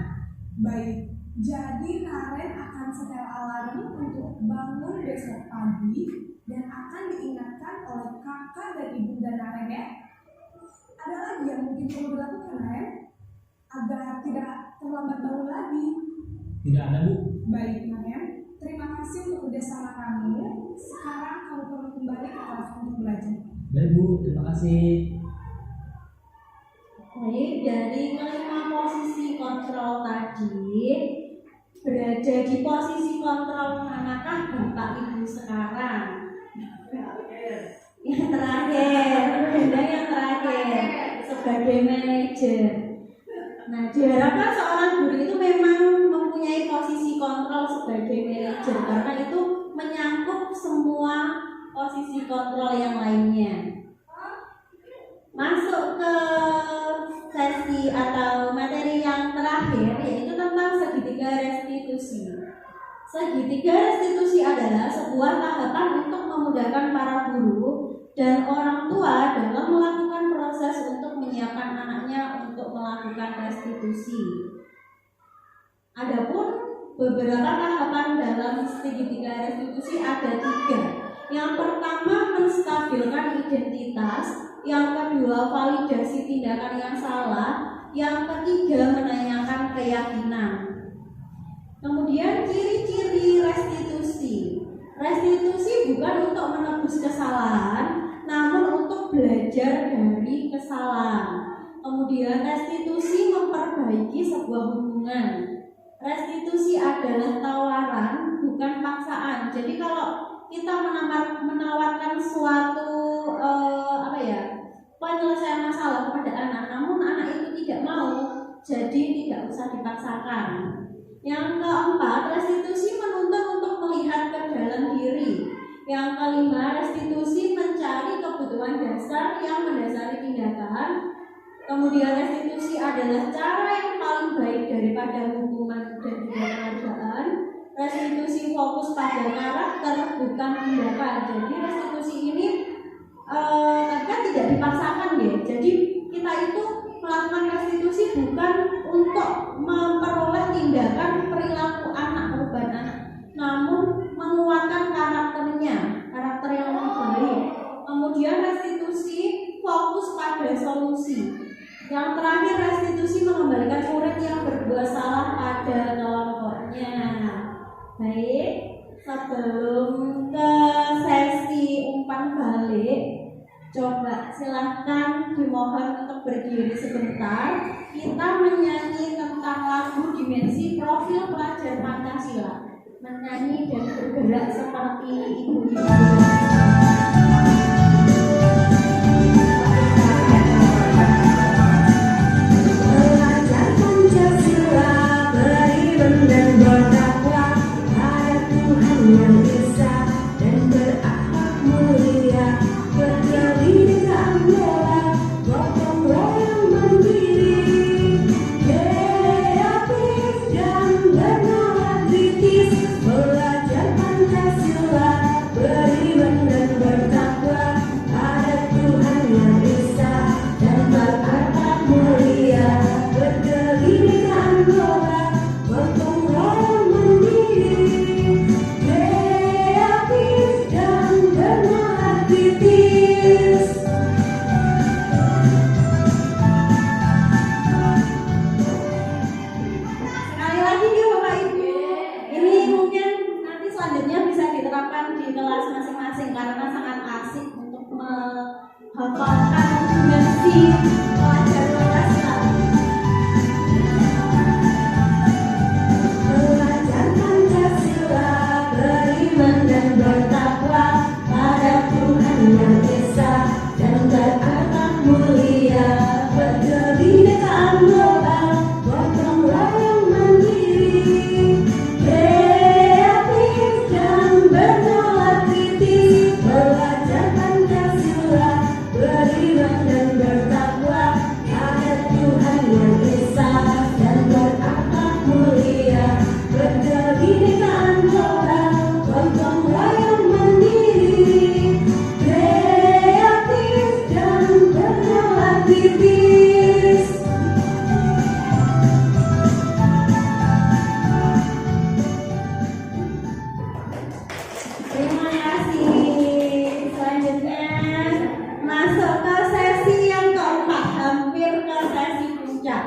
Baik, jadi Naren akan setel alarm untuk bangun besok pagi dan akan diingatkan oleh kakak dan ibu dan Naren ya. Ada lagi yang mungkin perlu dilakukan Naren agar tidak terlambat bangun lagi? Tidak ada Bu. Baik Naren, terima kasih untuk kerjasama kamu. Sekarang kamu perlu kembali ke kelas untuk belajar. Baik Bu, terima kasih. Baik, dari kelima posisi kontrol tadi, berada di posisi kontrol manakah Bapak Ibu sekarang? Yang terakhir, Bunda yang terakhir sebagai manajer. Nah, diharapkan seorang guru itu memang mempunyai posisi kontrol sebagai manajer karena itu menyangkut semua posisi kontrol yang lainnya. Masuk ke sesi atau materi yang terakhir yaitu tentang segitiga restitusi. Segitiga restitusi adalah sebuah tahapan untuk memudahkan para guru dan orang tua dalam melakukan proses untuk menyiapkan anaknya untuk melakukan restitusi. Adapun beberapa tahapan dalam segitiga restitusi ada 3. Yang pertama, menstabilkan identitas. Yang kedua, validasi tindakan yang salah. Yang ketiga, menanyakan keyakinan. Kemudian ciri-ciri restitusi. Restitusi bukan untuk menebus kesalahan, namun untuk belajar dari kesalahan. Kemudian restitusi memperbaiki sebuah hubungan. Restitusi adalah tawaran, bukan paksaan. Jadi kalau kita menawarkan suatu penyelesaian masalah kepada anak, namun anak itu tidak mau, jadi tidak usah dipaksakan. Yang keempat, restitusi menuntut untuk melihat ke dalam diri. Yang kelima, restitusi mencari kebutuhan dasar yang mendasari tindakan. Kemudian restitusi adalah cara yang paling baik daripada hukuman dan juga penghargaan. Restitusi fokus pada karakter bukan tindakan. Jadi restitusi ini kan tidak dipaksakan ya. Jadi kita itu melakukan restitusi bukan untuk memperoleh tindakan perilaku anak, perubahan anak, namun menguatkan karakternya, karakter yang lebih baik. Kemudian restitusi fokus pada solusi. Yang terakhir, restitusi mengembalikan murid yang berbuat salah pada kelompoknya. Baik, sebelum ke sesi umpan balik, coba silahkan dimohon untuk berdiri sebentar. Kita menyanyi tentang lagu Dimensi Profil Pelajar Pancasila. Menyanyi dan bergerak seperti ibu-ibu. Belajar Pancasila, beriman dan berdakwah pada Tuhan yang esa dan berakhlak mulia. hafalkan versi pelajar lokal. Belajar Pancasila, beriman dan bertakwa pada Tuhan yang Esa dan berakhlak mulia, berkebinekaan global, gotong royong mandiri, kreatif dan bernalar kritis. Belajar Pancasila, beriman dan bertakwa pada Tuhan yang Esa dan berakhlak mulia, berkebinekaan global, gotong royong mandiri, kreatif dan bernalar kritis. Terima kasih. Selanjutnya masuk ke sesi yang keempat, hampir ke sesi puncak.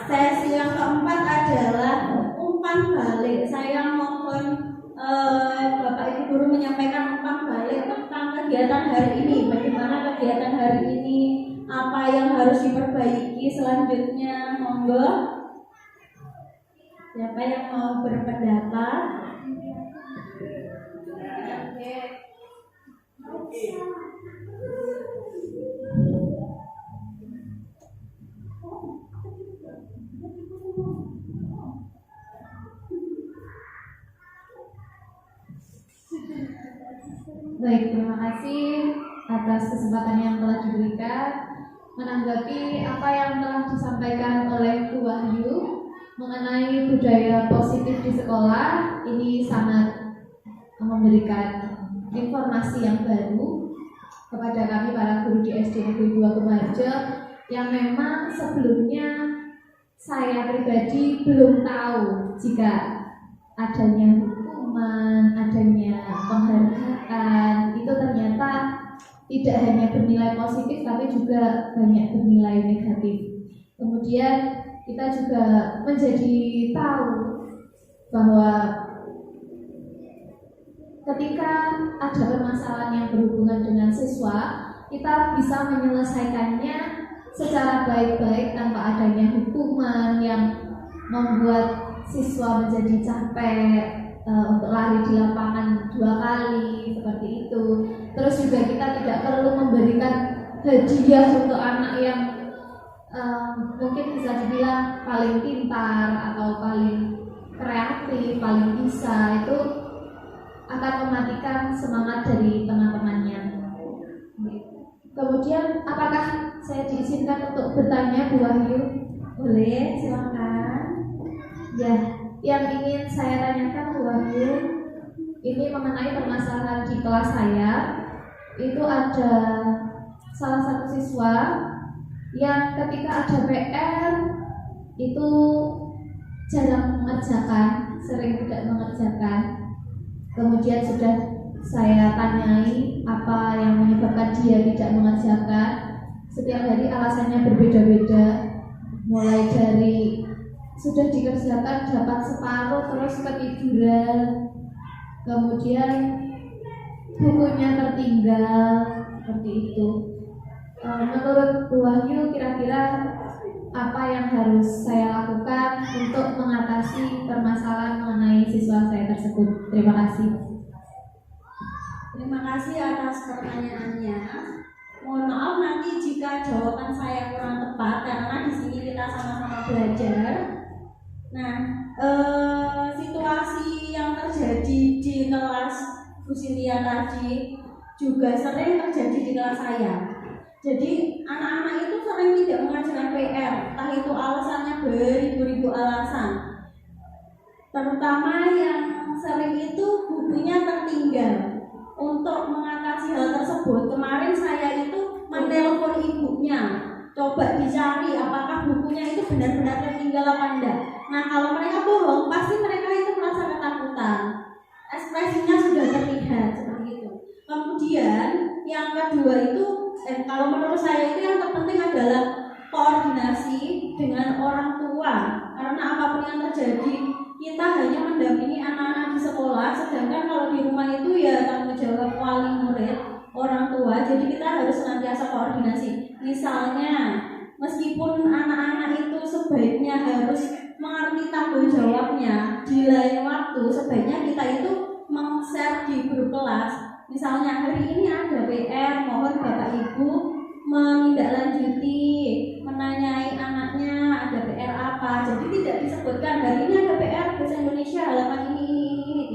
Sesi yang keempat adalah umpan balik. Saya mohon Bapak Ibu guru menyampaikan umpan balik tentang kegiatan hari ini. Bagaimana kegiatan hari ini? Apa yang harus diperbaiki selanjutnya? Monggo. Siapa yang mau berpendapat? Baik, terima kasih atas kesempatan yang telah diberikan. Menanggapi apa yang telah disampaikan oleh Bu Wahyu mengenai budaya positif di sekolah, ini sangat memberikan informasi yang baru kepada kami para guru di SD Negeri 2 Kumaharjo yang memang sebelumnya saya pribadi belum tahu jika adanya hukuman, adanya penghargaan itu ternyata tidak hanya bernilai positif tapi juga banyak bernilai negatif. Kemudian kita juga menjadi tahu bahwa ketika ada permasalahan yang berhubungan dengan siswa, kita bisa menyelesaikannya secara baik-baik tanpa adanya hukuman yang membuat siswa menjadi capek untuk lari di lapangan 2 kali seperti itu. Terus juga kita tidak perlu memberikan hadiah untuk anak yang mungkin bisa dibilang paling pintar atau paling kreatif, paling bisa, itu akan mematikan semangat dari teman-temannya. Kemudian apakah saya diizinkan untuk bertanya Bu Wahyu? Boleh, silakan. Ya, yang ingin saya tanyakan Bu Wahyu, ini mengenai permasalahan di kelas saya. Itu ada salah satu siswa yang ketika ada PR itu jarang mengerjakan, sering tidak mengerjakan. Kemudian sudah saya tanyai apa yang menyebabkan dia tidak mengerjakan. Setiap hari alasannya berbeda-beda, mulai dari sudah dikerjakan dapat separuh terus ketiduran, kemudian bukunya tertinggal, seperti itu. Menurut Bu Wahyu, kira-kira apa yang harus saya lakukan untuk mengatasi permasalahan mengenai siswa saya tersebut? Terima kasih. Terima kasih atas pertanyaannya. Mohon maaf nanti jika jawaban saya kurang tepat karena di sini kita sama-sama belajar. Nah, situasi yang terjadi di kelas Bu Cynthia tadi juga sering terjadi di kelas saya. Jadi anak-anak itu sering tidak mengerjakan PR, entah itu alasannya beribu-ribu alasan. Terutama yang sering itu bukunya tertinggal. Untuk mengatasi hal tersebut, kemarin saya itu menelpon ibunya, coba dicari apakah bukunya itu benar-benar tertinggal apa enggak. Nah, kalau mereka bohong, pasti mereka itu merasa ketakutan. Ekspresinya sudah terlihat seperti itu. Kemudian yang kedua itu, kalau menurut saya itu yang terpenting adalah koordinasi dengan orang tua. Karena apapun yang terjadi, kita hanya mendampingi anak-anak di sekolah, sedangkan kalau di rumah itu ya tanggung jawab wali murid, orang tua. Jadi kita harus senantiasa koordinasi sih? Misalnya, meskipun anak-anak itu sebaiknya harus mengerti tanggung jawabnya, di lain waktu sebaiknya kita itu meng-share di grup kelas. Misalnya hari ini ada PR, mohon Bapak Ibu menindaklanjuti, menanyai anaknya ada PR apa. Jadi tidak disebutkan hari ini ada PR bahasa Indonesia halaman ini,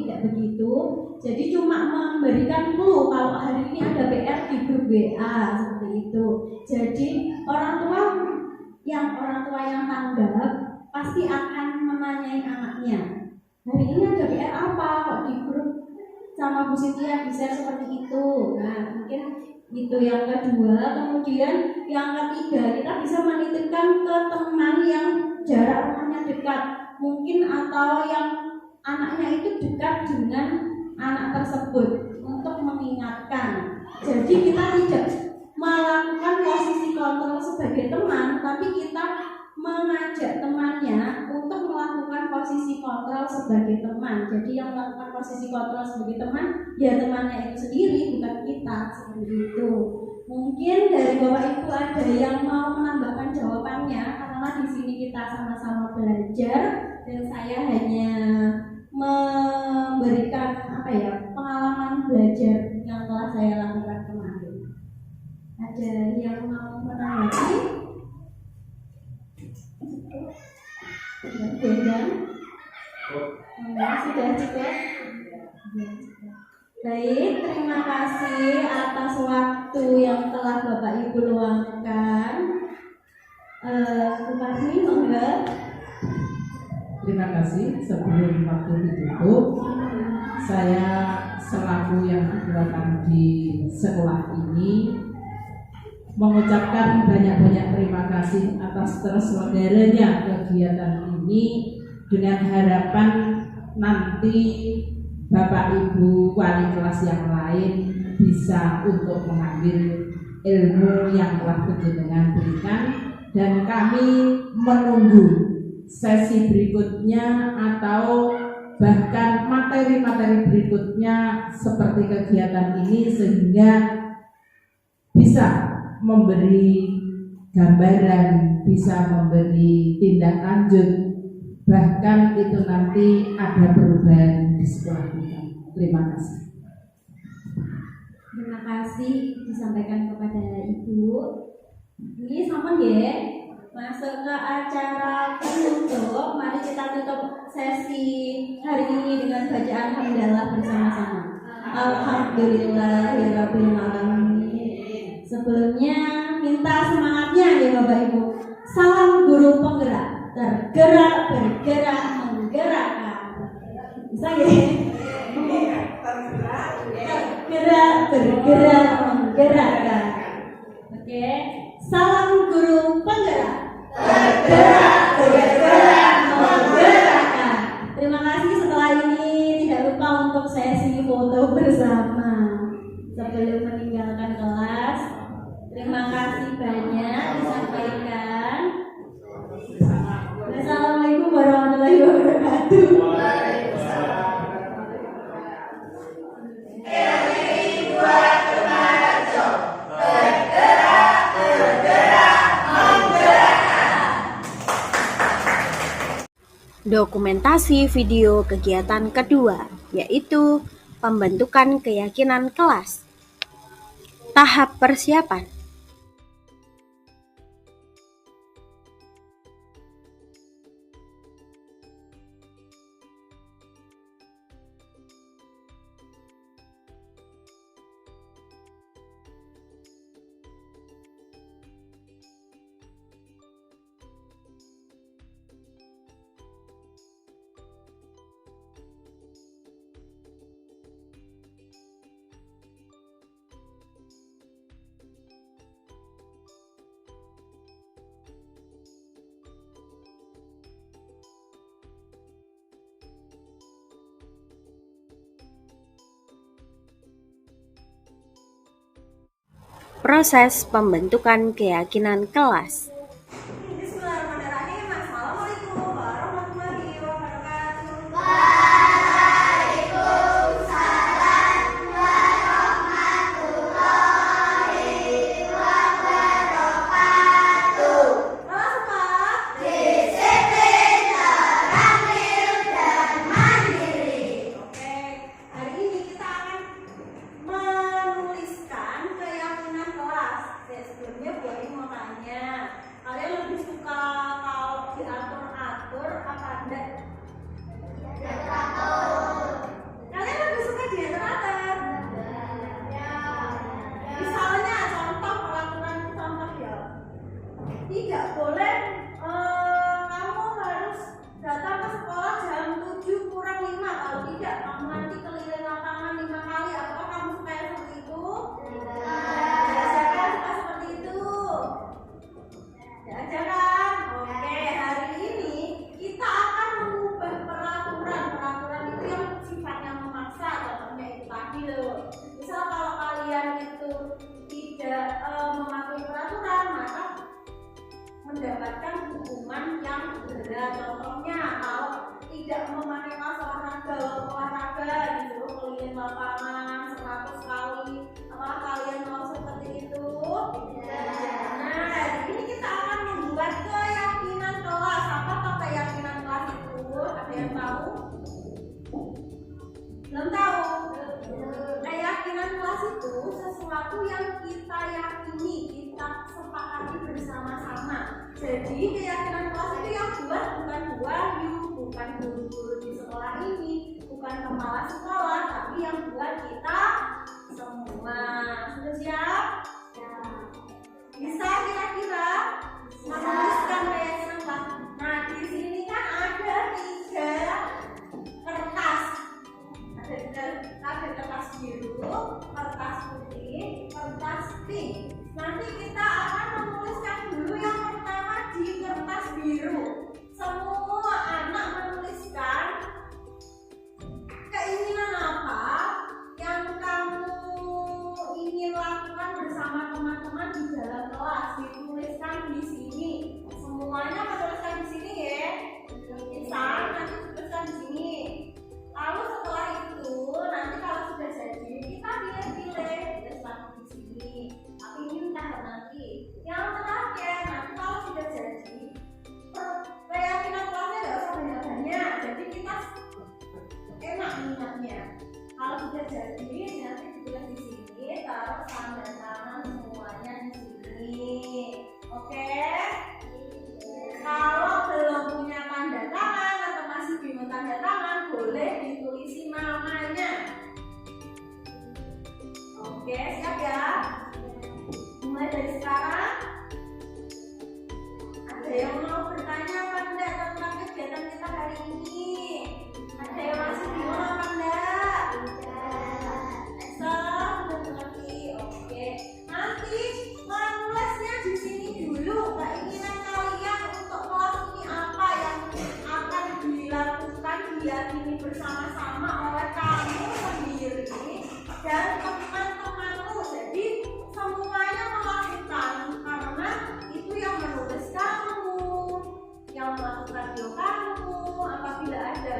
tidak begitu. Jadi cuma memberikan clue kalau hari ini ada PR di grup WA seperti itu. Jadi orang tua yang tanggap pasti akan menanyai anaknya. Hari ini ada PR apa kok di grup sama Bu Sintia di-share seperti itu. Nah, mungkin itu yang kedua. Kemudian yang ketiga, kita bisa menitipkan ke teman yang jarak rumahnya dekat, mungkin atau yang anaknya itu dekat dengan anak tersebut untuk mengingatkan. Jadi kita tidak melakukan posisi kontrol sebagai teman, tapi kita mengajak temannya untuk melakukan posisi kontrol sebagai teman. Jadi yang melakukan posisi kontrol sebagai teman, ya temannya itu sendiri, bukan kita, seperti itu. Mungkin dari Bapak Ibu ada yang mau menambahkan jawabannya, karena di sini kita sama-sama belajar dan saya hanya memberikan pengalaman belajar yang telah saya lakukan kemarin. Ada yang mau menanggapi? Sudah cukup. Baik, terima kasih atas waktu yang telah Bapak Ibu luangkan. Bupati, monggo. Terima kasih. Sebelum waktu ditutup, saya selaku yang dikeluarkan di sekolah ini mengucapkan banyak-banyak terima kasih atas terselenggaranya kegiatan ini, dengan harapan nanti Bapak Ibu wali kelas yang lain bisa untuk mengambil ilmu yang telah panjenengan berikan, dan kami menunggu sesi berikutnya atau bahkan materi-materi berikutnya seperti kegiatan ini, sehingga bisa memberi gambaran, bisa memberi tindak lanjut, bahkan itu nanti ada perubahan di sekolah kita. Terima kasih. Terima kasih disampaikan kepada Ibu. Ini sama ya, masuk ke acara penutup. Mari kita tutup sesi hari ini dengan bacaan hamdalah bersama-sama. Alhamdulillahirabbil alamin. Sebelumnya minta semangatnya ya Bapak Ibu. Salam guru penggerak, tergerak, bergerak, menggerakkan. Bisa ya? Tergerak, bergerak, menggerakkan. Oke. Salam guru penggerak, tergerak, bergerak, menggerakkan. Terima kasih. Setelah ini tidak lupa untuk sesi foto bersama sebelum meninggalkan kelas. Terima kasih banyak disampaikan. Assalamualaikum warahmatullahi wabarakatuh. Dokumentasi video kegiatan kedua, yaitu pembentukan keyakinan kelas. Tahap persiapan. Proses pembentukan keyakinan kelas. Bismillahirrahmanirrahim. Assalamualaikum warahmatullahi wabarakatuh. Waalaikumsalam warahmatullahi wabarakatuh. ada. Contohnya kalau tidak memakai tas olahraga disuruh keliling lapangan 100 kali. Apakah kalian mau seperti itu? Nah, ini kita akan membuat keyakinan kelas. Apa keyakinan kelas itu? Ada yang tahu? Belum tahu? Keyakinan kelas itu sesuatu yang kita yakini, kita sepakati bersama-sama. Jadi keyakinan kelas itu yang buat bukan Wahyu, bukan guru-guru di sekolah ini, bukan kepala sekolah, tapi yang buat kita semua. Sudah siap? Ya. Bisa kira-kira menuliskan keyakinan kelas. Nah, di sini kan ada 3 kertas. Ada kertas biru, kertas putih, kertas pink. Nanti kita akan menuliskan dulu yang pertama di kertas biru. Semua anak menuliskan keinginan apa yang kamu ingin lakukan bersama teman-teman di dalam kelas. Dituliskan di sini. Semuanya menuliskan di sini ya. Insan, nanti tuliskan di sini. Lalu setelah itu nanti kalau sudah jadi kita pilih-pilih lagi di sini. Tapi ini entah nanti. Yang terakhir nanti kalau sudah jadi keyakinan kelasnya nggak usah banyak-banyak. Jadi kita enak minatnya. Kalau sudah jadi nanti ditulis di sini. Taruh tanda tangan semuanya di sini. Oke? Kalau belum punya tanda tangan atau masih bingung tanda tangan, boleh ditulisi namanya. Oke, siap ya? Mulai dari sekarang. Ada yang mau bertanya apa enggak tentang kegiatan kita hari ini? Ada yang masih bingung apa enggak? Excellent, udah mengerti. Oke, nanti menulisnya di sini dulu. Keinginan kalian untuk kelas ini apa yang akan dilakukan, diyakini bersama-sama oleh kamu sendiri dan teman-temanmu. Jadi semuanya melakukan karena itu yang menulis kamu, yang melakukan video kamu. Apabila ada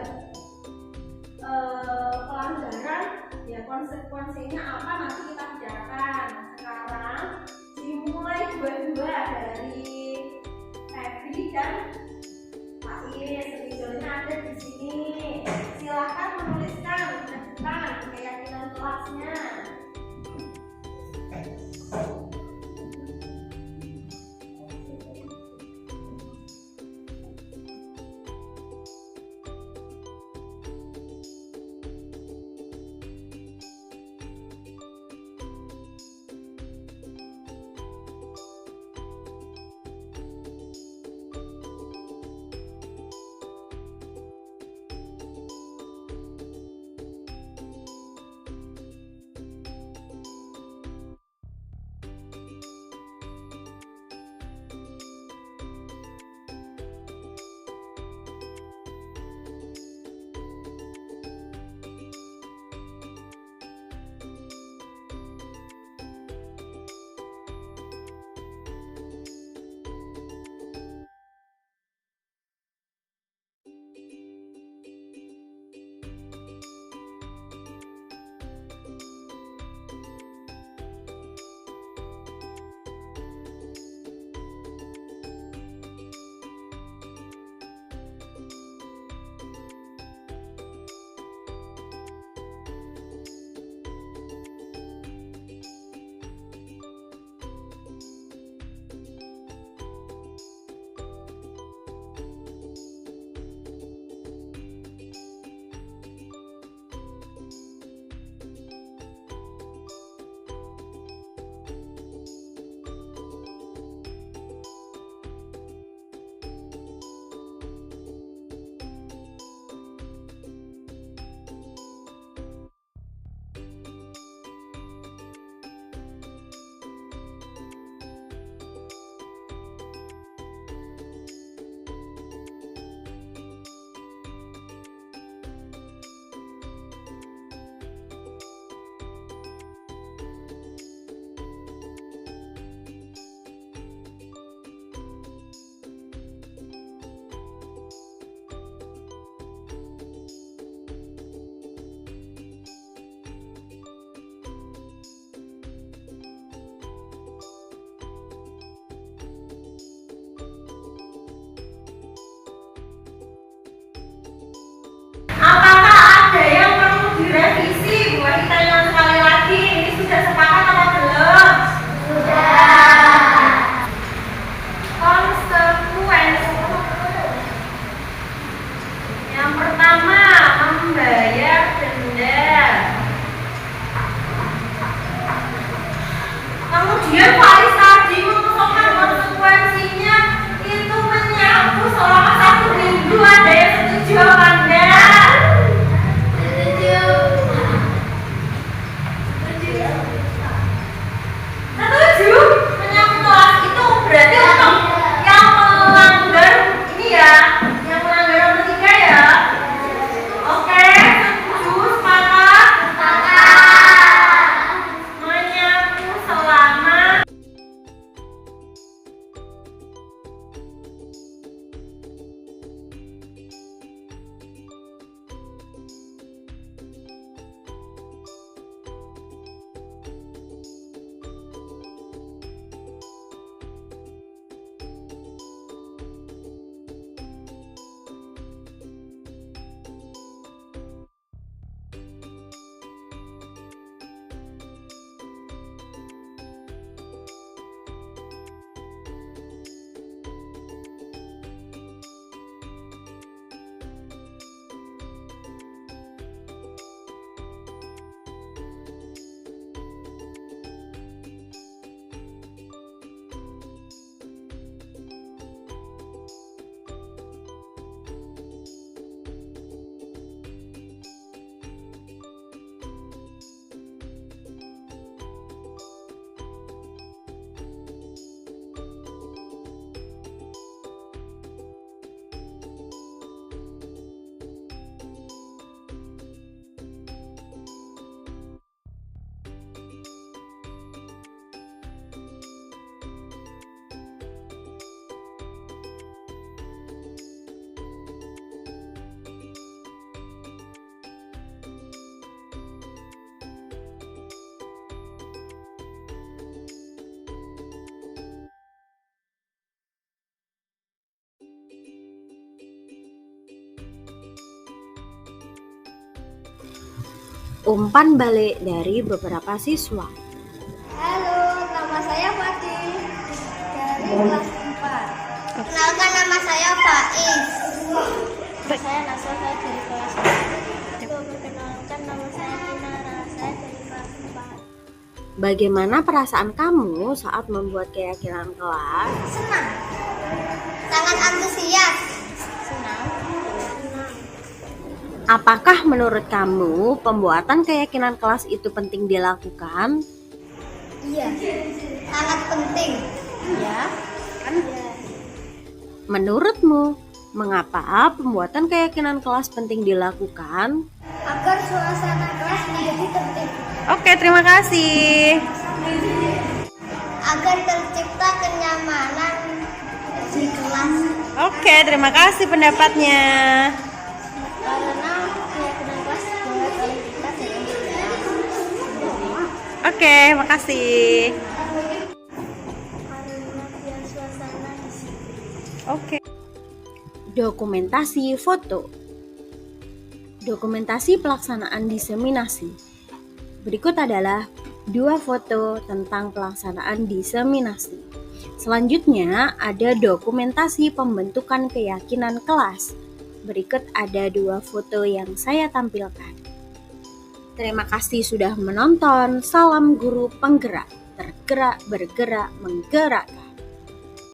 pelanggaran, ya konsekuensinya apa nanti kita bicarakan. Sekarang dimulai dua-dua dari Febri dan Pak Is. Videonya ada di sini. Silakan menuliskan tentang keyakinan kelasnya. Umpan balik dari beberapa siswa. Halo, nama saya Fatih dari kelas 4. Kenalkan, nama saya Faiz. Saya Naswa, saya dari kelas 4. Perkenalkan, nama saya Kinara, saya dari kelas 4. Bagaimana perasaan kamu saat membuat keyakinan kelas? Senang. Sangat antusias. Senang. Apakah menurut kamu pembuatan keyakinan kelas itu penting dilakukan? Iya. Sangat penting. Ya. Menurutmu, mengapa pembuatan keyakinan kelas penting dilakukan? Agar suasana kelas menjadi tertib. Oke, terima kasih. Agar tercipta kenyamanan di kelas. Oke, terima kasih pendapatnya. Karena keyakinan kelas membuat oleh kita Oke, makasih. karena biar suasana disiplin. Oke. Dokumentasi foto. Dokumentasi pelaksanaan diseminasi. Berikut adalah 2 foto tentang pelaksanaan diseminasi. Selanjutnya ada dokumentasi pembentukan keyakinan kelas. Berikut ada 2 foto yang saya tampilkan. Terima kasih sudah menonton. Salam guru penggerak, tergerak, bergerak, menggerakkan.